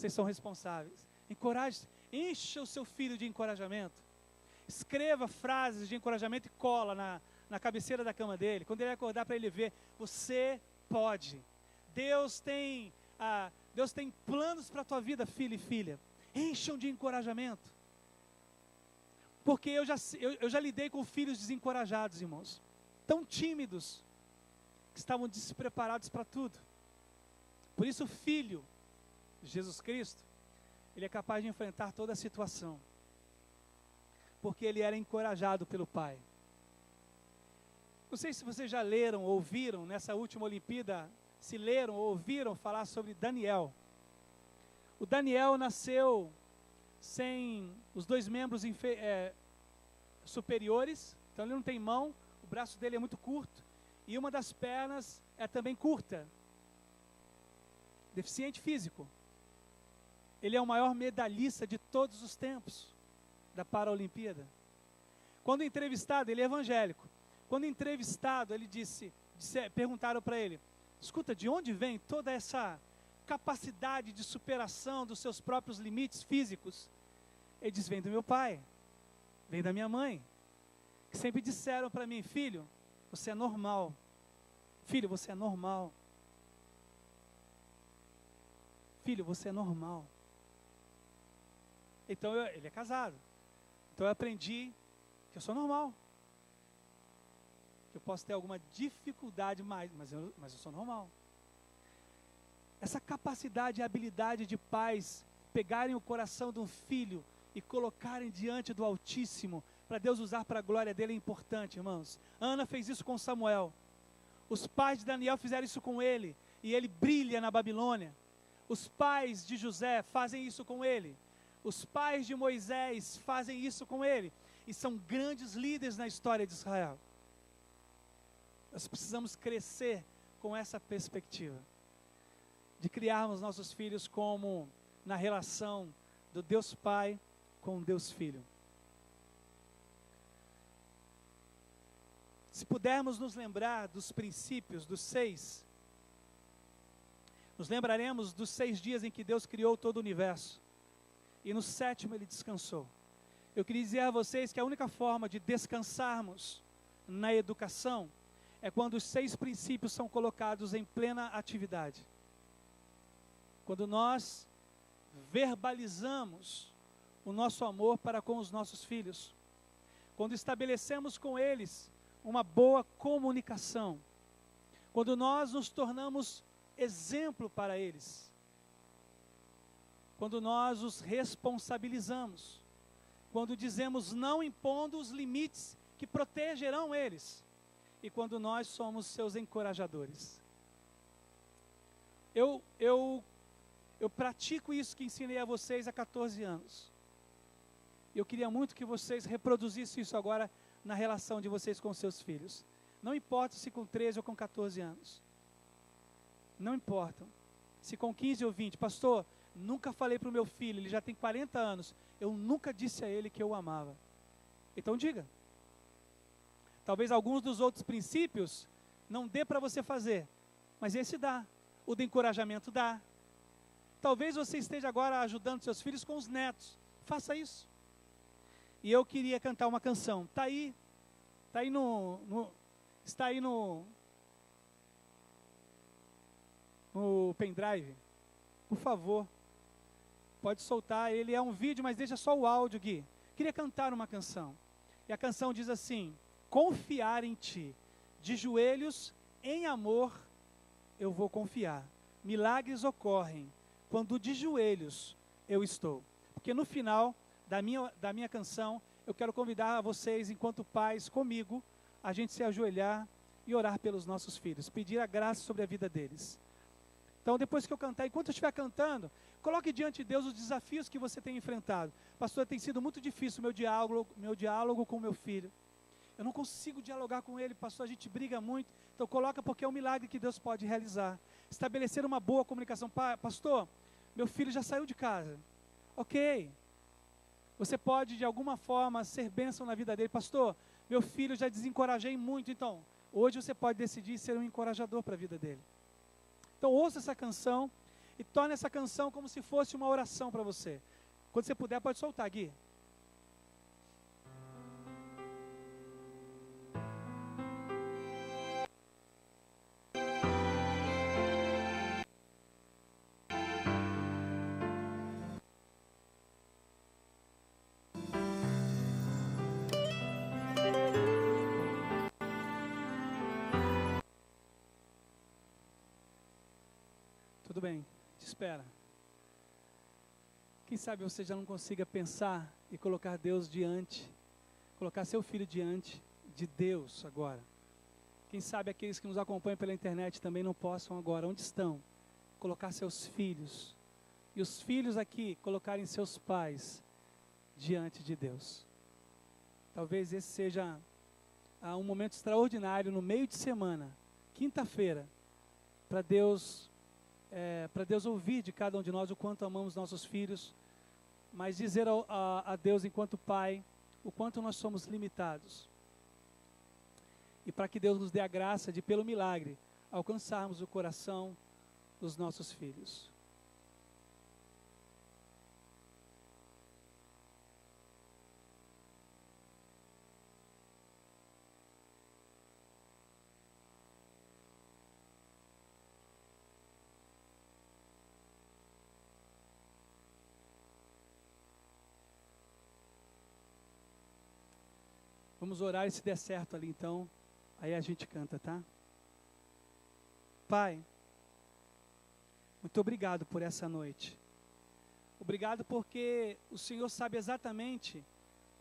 são responsáveis. Encoraje, encha o seu filho de encorajamento. Escreva frases de encorajamento e cola na cabeceira da cama dele. Quando ele acordar, para ele ver, você pode. Deus tem planos para a tua vida, filho e filha. Encham de encorajamento. Porque eu já lidei com filhos desencorajados, irmãos. Tão tímidos, que estavam despreparados para tudo. Por isso o Filho, Jesus Cristo, ele é capaz de enfrentar toda a situação. Porque ele era encorajado pelo Pai. Não sei se vocês já leram, ouviram, nessa última Olimpíada, se leram ou ouviram falar sobre Daniel. O Daniel nasceu sem os 2 membros superiores, então ele não tem mão, o braço dele é muito curto, e uma das pernas é também curta. Deficiente físico. ele é o maior medalhista de todos os tempos da Paralimpíada. Quando entrevistado, ele é evangélico. Quando entrevistado, ele perguntaram para ele, escuta, de onde vem toda essa capacidade de superação dos seus próprios limites físicos? Ele diz, vem do meu pai, vem da minha mãe, que sempre disseram para mim, filho, você é normal. Filho, você é normal. Filho, você é normal. Então, ele é casado. Então eu aprendi que eu sou normal. Que eu posso ter alguma dificuldade mais, mas eu sou normal. Essa capacidade e habilidade de pais pegarem o coração de um filho e colocarem diante do Altíssimo, para Deus usar para a glória dele, é importante, irmãos. Ana fez isso com Samuel. Os pais de Daniel fizeram isso com ele, e ele brilha na Babilônia. Os pais de José fazem isso com ele. Os pais de Moisés fazem isso com ele. E são grandes líderes na história de Israel. Nós precisamos crescer com essa perspectiva. De criarmos nossos filhos como na relação do Deus Pai com o Deus Filho. Se pudermos nos lembrar dos princípios, dos 6, nos lembraremos dos 6 dias em que Deus criou todo o universo. E no 7º ele descansou. Eu queria dizer a vocês que a única forma de descansarmos na educação é quando os 6 princípios são colocados em plena atividade. Quando nós verbalizamos o nosso amor para com os nossos filhos. Quando estabelecemos com eles uma boa comunicação. Quando nós nos tornamos exemplo para eles. Quando nós os responsabilizamos. Quando dizemos não impondo os limites que protegerão eles. E quando nós somos seus encorajadores. Eu pratico isso que ensinei a vocês há 14 anos. Eu queria muito que vocês reproduzissem isso agora na relação de vocês com seus filhos. Não importa se com 13 ou com 14 anos. Não importa. Se com 15 ou 20. Pastor, nunca falei para o meu filho, ele já tem 40 anos. Eu nunca disse a ele que eu o amava. Então diga. Talvez alguns dos outros princípios não dê para você fazer. Mas esse dá. O do encorajamento dá. Talvez você esteja agora ajudando seus filhos com os netos. Faça isso. E eu queria cantar uma canção. Está aí no pendrive. Por favor. Pode soltar. Ele é um vídeo, mas deixa só o áudio, Gui. Queria cantar uma canção. E a canção diz assim: confiar em ti. De joelhos, em amor, eu vou confiar. Milagres ocorrem quando de joelhos eu estou. Porque no final da minha canção, eu quero convidar vocês, enquanto pais, comigo, a gente se ajoelhar e orar pelos nossos filhos, pedir a graça sobre a vida deles. Então, depois que eu cantar, enquanto eu estiver cantando, coloque diante de Deus os desafios que você tem enfrentado. Pastor, tem sido muito difícil o meu diálogo com o meu filho. Eu não consigo dialogar com ele, pastor, a gente briga muito. Então, coloca, porque é um milagre que Deus pode realizar. Estabelecer uma boa comunicação. Pastor, meu filho já saiu de casa. Ok. Você pode, de alguma forma, ser bênção na vida dele. Pastor, meu filho já desencorajei muito. Então, hoje você pode decidir ser um encorajador para a vida dele. Então, ouça essa canção e torne essa canção como se fosse uma oração para você. Quando você puder, pode soltar, Gui. Tudo bem, te espera. Quem sabe você já não consiga pensar e colocar Deus diante, colocar seu filho diante de Deus agora. Quem sabe aqueles que nos acompanham pela internet também não possam agora, onde estão, colocar seus filhos. E os filhos aqui colocarem seus pais diante de Deus. Talvez esse seja um momento extraordinário no meio de semana, quinta-feira, para Deus para Deus ouvir de cada um de nós o quanto amamos nossos filhos, mas dizer a Deus enquanto Pai o quanto nós somos limitados. E para que Deus nos dê a graça de, pelo milagre, alcançarmos o coração dos nossos filhos. Vamos orar e se der certo ali então, aí a gente canta, tá? Pai, muito obrigado por essa noite. Obrigado porque o Senhor sabe exatamente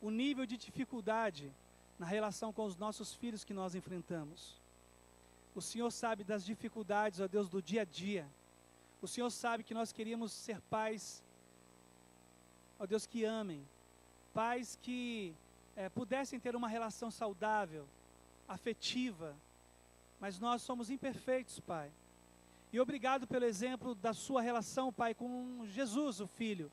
o nível de dificuldade na relação com os nossos filhos que nós enfrentamos. O Senhor sabe das dificuldades, ó Deus, do dia a dia. O Senhor sabe que nós queríamos ser pais, ó Deus, que amem. Pais que pudessem ter uma relação saudável, afetiva, mas nós somos imperfeitos, Pai. E obrigado pelo exemplo da sua relação, Pai, com Jesus, o Filho.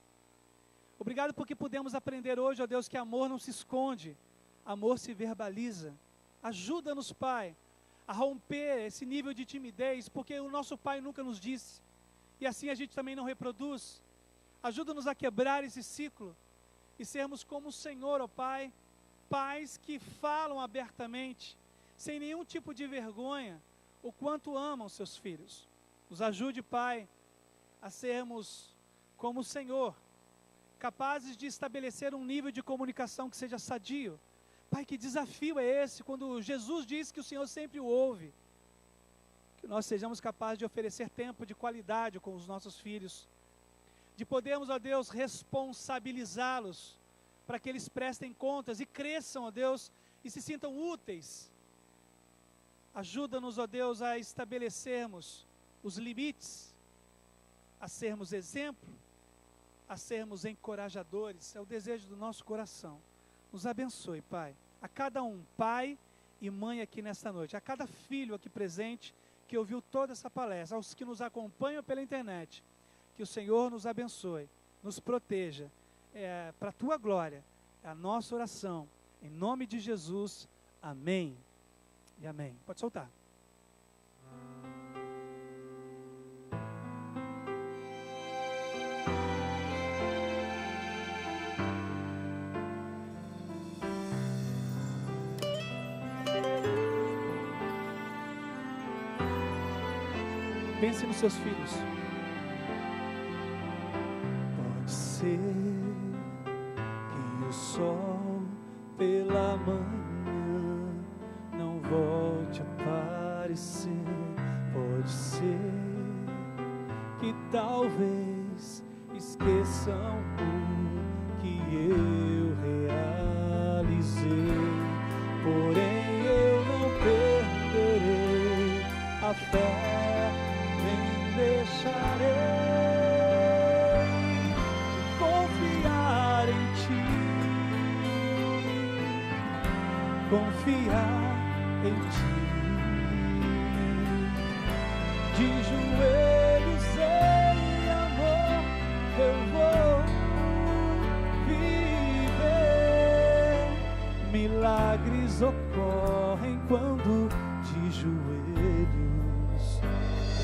Obrigado porque pudemos aprender hoje, ó Deus, que amor não se esconde, amor se verbaliza. Ajuda-nos, Pai, a romper esse nível de timidez, porque o nosso Pai nunca nos disse, e assim a gente também não reproduz. Ajuda-nos a quebrar esse ciclo e sermos como o Senhor, ó Pai, pais que falam abertamente, sem nenhum tipo de vergonha, o quanto amam seus filhos. Nos ajude, Pai, a sermos como o Senhor, capazes de estabelecer um nível de comunicação que seja sadio. Pai, que desafio é esse, quando Jesus diz que o Senhor sempre o ouve, que nós sejamos capazes de oferecer tempo de qualidade com os nossos filhos, de podermos, ó Deus, responsabilizá-los, para que eles prestem contas e cresçam, ó Deus, e se sintam úteis. Ajuda-nos, ó Deus, a estabelecermos os limites, a sermos exemplo, a sermos encorajadores. É o desejo do nosso coração. Nos abençoe, Pai. A cada um, pai e mãe aqui nesta noite, a cada filho aqui presente que ouviu toda essa palestra, aos que nos acompanham pela internet, que o Senhor nos abençoe, nos proteja, para a Tua glória. É a nossa oração, em nome de Jesus, amém e amém. Pode soltar. Pense nos seus filhos. Pode ser que o sol pela manhã não volte a aparecer. Pode ser que talvez esqueçam o que eu realizei. Porém eu não perderei a fé. Deixarei de confiar em Ti, confiar em Ti, de joelhos em amor eu vou viver. Milagres ocorrem quando de joelhos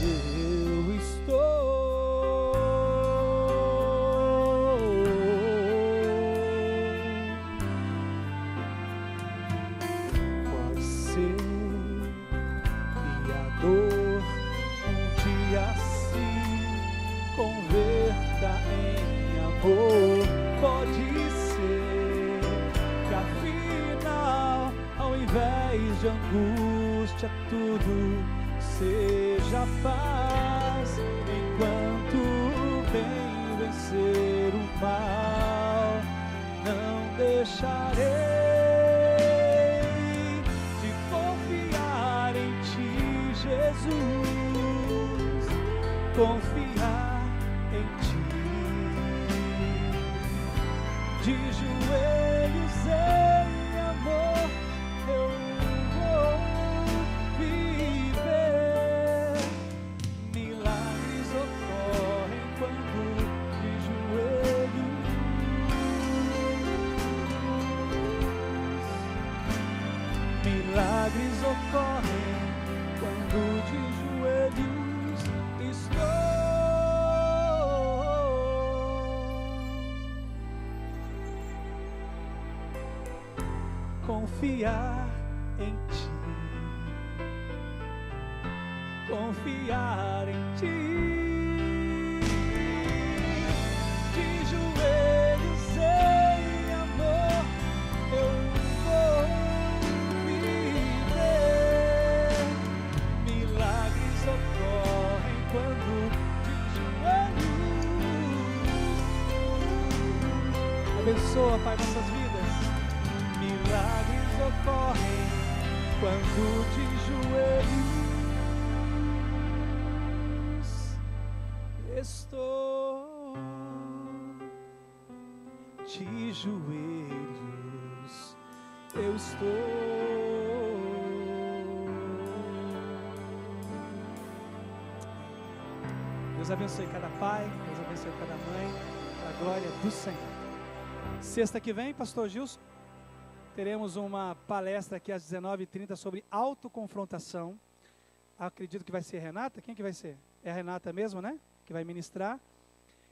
eu estou. Pode ser que a dor um dia se converta em amor. Pode ser que afinal, ao invés de angústia, tudo seja paz, enquanto o bem vencer o mal. Não deixarei de confiar em Ti, Jesus, confiar em Ti, de joelhos em amor eu vou viver. Milagres Milagres ocorrem quando de joelhos estou. Confiar em ti, confiar em ti. De joelhos em amor eu vou viver. Milagres ocorrem quando de joelhos. Abençoa, Pai, nossas vidas. Milagres ocorrem quando de joelhos estou. De joelhos eu estou. Deus abençoe cada pai, Deus abençoe cada mãe, para a glória do Senhor. Sexta que vem, pastor Gilson, teremos uma palestra aqui às 19h30 sobre autoconfrontação. Acredito que vai ser Renata. Quem que vai ser? É a Renata mesmo, né? Que vai ministrar.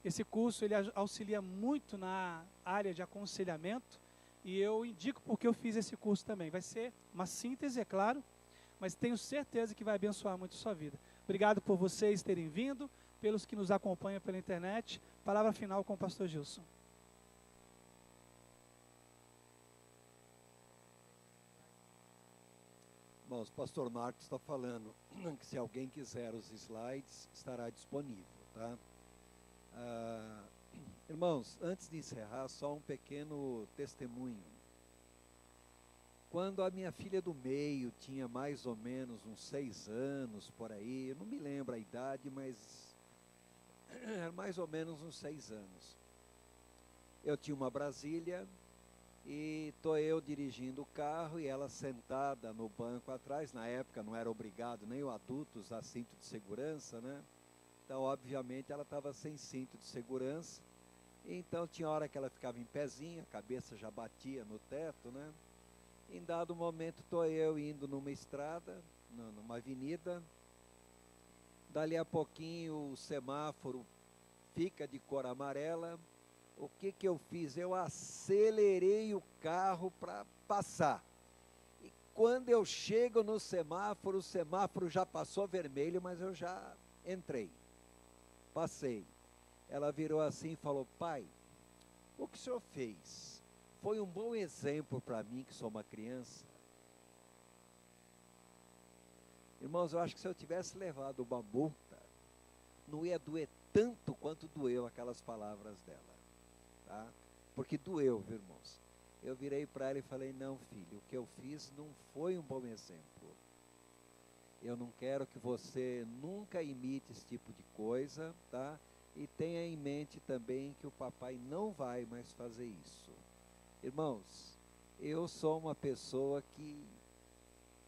Esse curso, ele auxilia muito na área de aconselhamento. E eu indico porque eu fiz esse curso também. Vai ser uma síntese, é claro, mas tenho certeza que vai abençoar muito a sua vida. Obrigado por vocês terem vindo, pelos que nos acompanham pela internet. Palavra final com o pastor Gilson. Irmãos, o pastor Marcos está falando que se alguém quiser os slides, estará disponível, tá? Irmãos, antes de encerrar, só um pequeno testemunho. Quando a minha filha do meio tinha mais ou menos uns 6 anos, por aí, eu não me lembro a idade, mas era mais ou menos uns 6 anos. Eu tinha uma Brasília, e estou eu dirigindo o carro e ela sentada no banco atrás. Na época não era obrigado nem o adulto usar cinto de segurança, né? Então, obviamente, ela estava sem cinto de segurança. Então, tinha hora que ela ficava em pezinho, a cabeça já batia no teto, né? Em dado momento, estou eu indo numa estrada, numa avenida. Dali a pouquinho, o semáforo fica de cor amarela. O que eu fiz? Eu acelerei o carro para passar. E quando eu chego no semáforo, o semáforo já passou vermelho, mas eu já entrei. Passei. Ela virou assim e falou: pai, o que o senhor fez? Foi um bom exemplo para mim, que sou uma criança. Irmãos, eu acho que se eu tivesse levado uma multa, não ia doer tanto quanto doeu aquelas palavras dela. Tá? Porque doeu, viu, irmãos? Eu virei para ela e falei: não, filho, o que eu fiz não foi um bom exemplo. Eu não quero que você nunca imite esse tipo de coisa, tá? E tenha em mente também que o papai não vai mais fazer isso. Irmãos, eu sou uma pessoa que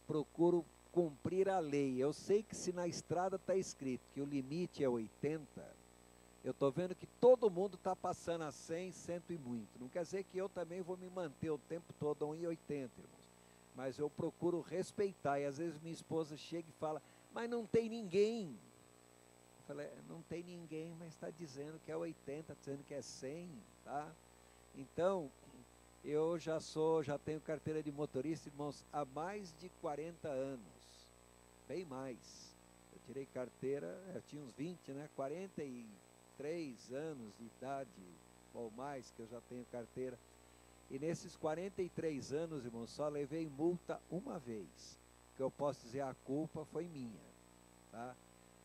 procuro cumprir a lei. Eu sei que se na estrada está escrito que o limite é 80, eu estou vendo que todo mundo está passando a 100, 100 e muito. Não quer dizer que eu também vou me manter o tempo todo a 1,80, irmãos. Mas eu procuro respeitar. E às vezes minha esposa chega e fala: mas não tem ninguém. Eu falei: não tem ninguém, mas está dizendo que é 80, está dizendo que é 100, tá? Então, eu já tenho carteira de motorista, irmãos, há mais de 40 anos. Bem mais. Eu tirei carteira, eu tinha uns 20, né? 43 anos de idade, ou mais, que eu já tenho carteira. E nesses 43 anos, irmãos, só levei multa uma vez. Que eu posso dizer, a culpa foi minha, tá?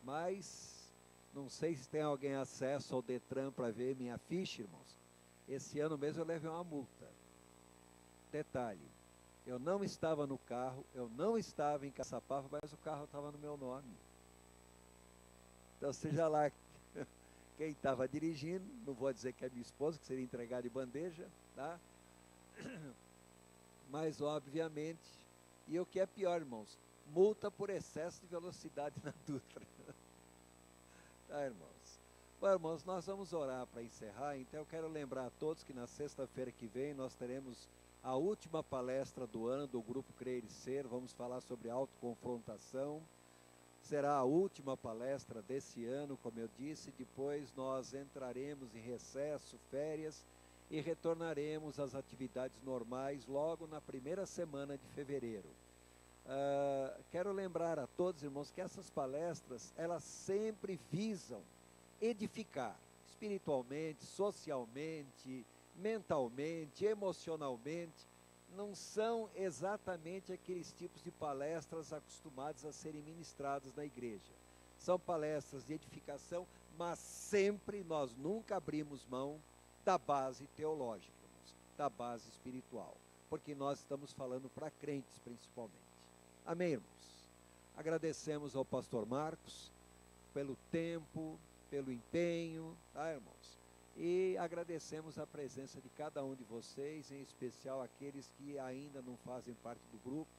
Mas, não sei se tem alguém acesso ao Detran para ver minha ficha, irmãos. Esse ano mesmo eu levei uma multa. Detalhe, eu não estava no carro, eu não estava em Caçapava, mas o carro estava no meu nome. Então, seja lá quem estava dirigindo, não vou dizer que é minha esposa, que seria entregar de bandeja, tá? Mas, obviamente, e o que é pior, irmãos, multa por excesso de velocidade na Dutra. Tá, irmãos? Bom, irmãos, nós vamos orar para encerrar, então eu quero lembrar a todos que na sexta-feira que vem nós teremos a última palestra do ano do Grupo Crer e Ser. Vamos falar sobre autoconfrontação. Será a última palestra desse ano, como eu disse. Depois nós entraremos em recesso, férias, e retornaremos às atividades normais logo na primeira semana de fevereiro. Quero lembrar a todos, irmãos, que essas palestras, elas sempre visam edificar espiritualmente, socialmente, mentalmente, emocionalmente. Não são exatamente aqueles tipos de palestras acostumados a serem ministradas na igreja. São palestras de edificação, mas sempre nós nunca abrimos mão da base teológica, irmãos, da base espiritual, porque nós estamos falando para crentes principalmente. Amém, irmãos? Agradecemos ao pastor Marcos pelo tempo, pelo empenho, tá, irmãos? E agradecemos a presença de cada um de vocês, em especial aqueles que ainda não fazem parte do grupo.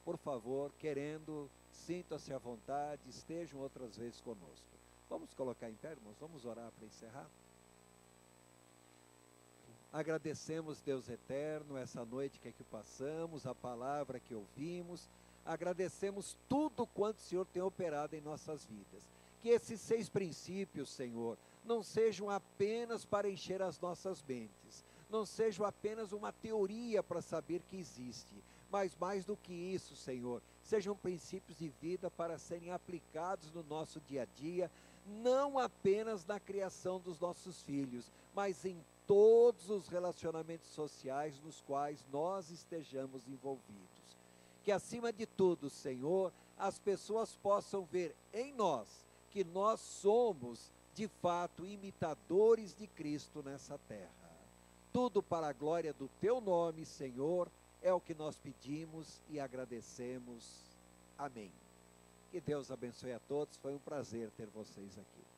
Por favor, querendo, sintam-se à vontade, estejam outras vezes conosco. Vamos colocar em pé, irmãos? Vamos orar para encerrar? Agradecemos, Deus eterno, essa noite que aqui passamos, a palavra que ouvimos. Agradecemos tudo quanto o Senhor tem operado em nossas vidas. Que esses 6 princípios, Senhor, não sejam apenas para encher as nossas mentes, não sejam apenas uma teoria para saber que existe, mas mais do que isso, Senhor, sejam princípios de vida para serem aplicados no nosso dia a dia, não apenas na criação dos nossos filhos, mas em todos os relacionamentos sociais nos quais nós estejamos envolvidos. Que acima de tudo, Senhor, as pessoas possam ver em nós que nós somos, de fato, imitadores de Cristo nessa terra. Tudo para a glória do Teu nome, Senhor, é o que nós pedimos e agradecemos. Amém. Que Deus abençoe a todos, foi um prazer ter vocês aqui.